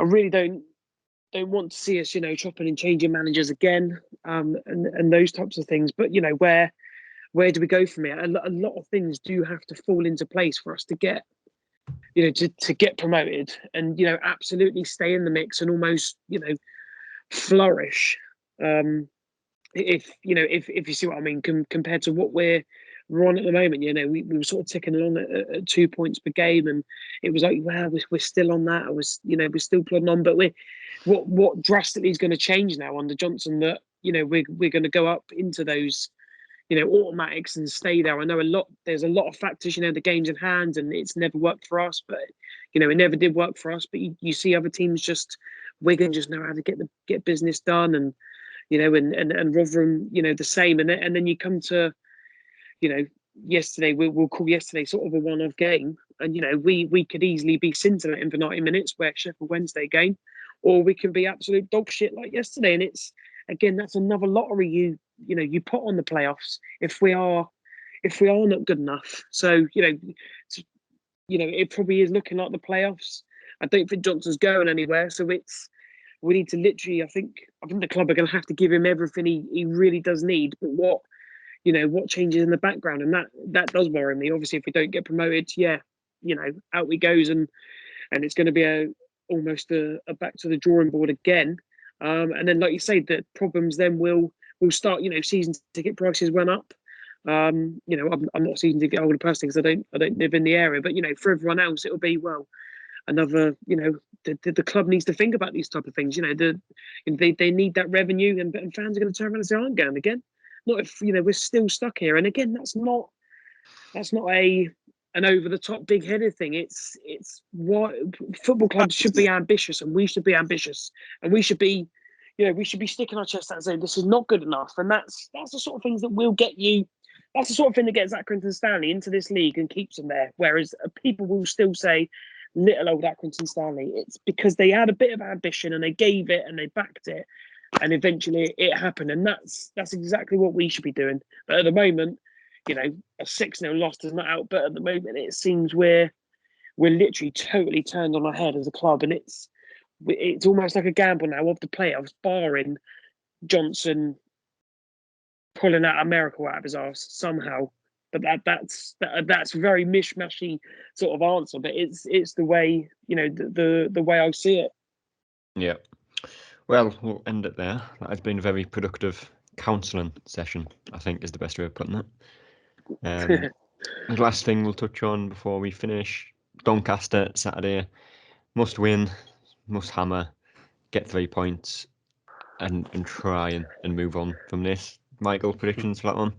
really don't want to see us chopping and changing managers again, and those types of things. But where do we go from here? A lot of things do have to fall into place for us to get to get promoted and absolutely stay in the mix and almost flourish. If you see what I mean, compared to what we're on at the moment. We were sort of ticking along at 2 points per game, and it was like, wow, we're still on that. We're still plodding on. But what drastically is going to change now under Johnson, that we're going to go up into those automatics and stay there. I know there's a lot of factors, the game's in hand, and it's never worked for us, but it never did work for us. But you see other teams, just Wigan just know how to get business done, and and Rotherham, the same. And then you come to yesterday, we'll call yesterday sort of a one-off game, and we could easily be scintillating for 90 minutes, where Sheffield Wednesday game, or we can be absolute dog shit like yesterday. And it's, again, that's another lottery you put on the playoffs if we are not good enough. So it probably is looking like the playoffs. I don't think Johnson's going anywhere, so we need to literally, I think the club are going to have to give him everything he really does need. But what changes in the background, and that does worry me. Obviously, if we don't get promoted, out we goes, and it's going to be almost a back to the drawing board again. And then, like you say, the problems then will start. Season ticket prices went up. I'm not a season ticket holder personally because I don't live in the area, but for everyone else, it'll be, well, another. The club needs to think about these type of things. They need that revenue, and fans are going to turn around and say, "I'm going again." Not if we're still stuck here. And again, that's not an over the top big headed thing. It's what football clubs should be ambitious, and we should be ambitious, and we should be sticking our chest out and saying this is not good enough. And that's the sort of things that will get you. That's the sort of thing that gets Accrington Stanley into this league and keeps them there. Whereas people will still say, little old Accrington Stanley. It's because they had a bit of ambition and they gave it and they backed it, and eventually it happened. And that's exactly what we should be doing. But at the moment, a 6-0 loss does not out. But at the moment, it seems we're literally totally turned on our head as a club, and it's almost like a gamble now of the playoffs, barring Johnson pulling out a miracle out of his arse somehow. But that's very mishmashy sort of answer. But it's the way the way I see it. Yeah. Well, we'll end it there. That has been a very productive counselling session, I think, is the best way of putting it. The last thing we'll touch on before we finish: Doncaster Saturday, must win, must hammer, get 3 points, and try and move on from this. Michael, predictions for that one?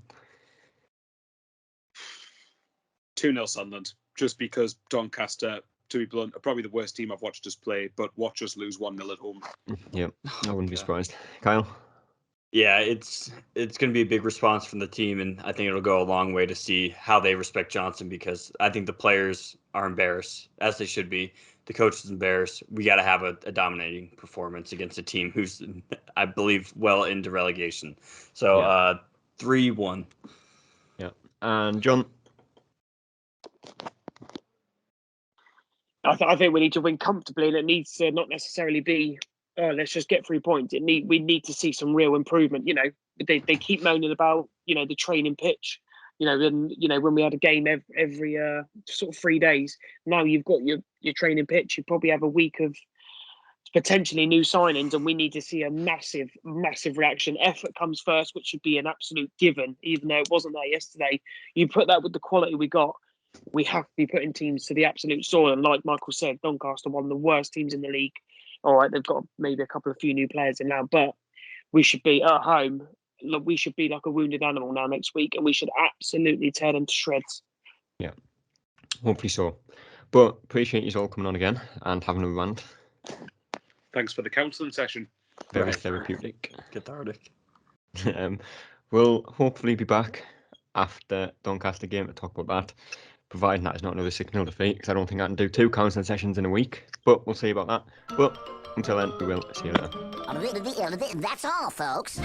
2-0 Sunderland, just because Doncaster, to be blunt, are probably the worst team I've watched us play, but watch us lose 1-0 at home. Yeah, I wouldn't be surprised. Kyle? Yeah, it's going to be a big response from the team, and I think it'll go a long way to see how they respect Johnson, because I think the players are embarrassed, as they should be. The coach is embarrassed. We got to have a dominating performance against a team who's, I believe, well into relegation. So 3-1. Yeah. And John? I think we need to win comfortably, and it needs to not necessarily be, oh, let's just get 3 points. We need to see some real improvement. They keep moaning about the training pitch. When we had a game every sort of 3 days. Now you've got your training pitch. You probably have a week of potentially new signings, and we need to see a massive reaction. Effort comes first, which should be an absolute given, even though it wasn't there yesterday. You put that with the quality we got, we have to be putting teams to the absolute soil. And like Michael said, Doncaster, one of the worst teams in the league. All right, they've got maybe a few new players in now, but we should be at home. look, we should be like a wounded animal now next week, and we should absolutely tear them to shreds. Yeah, hopefully so. But appreciate you all coming on again and having a rant. Thanks for the counselling session. Very therapeutic. Cathartic. We'll hopefully be back after Doncaster game to talk about that, providing that is not another 6-0 defeat, because I don't think I can do 2 counselling sessions in a week. But we'll see about that. But until then, we will see you later. That's all, folks.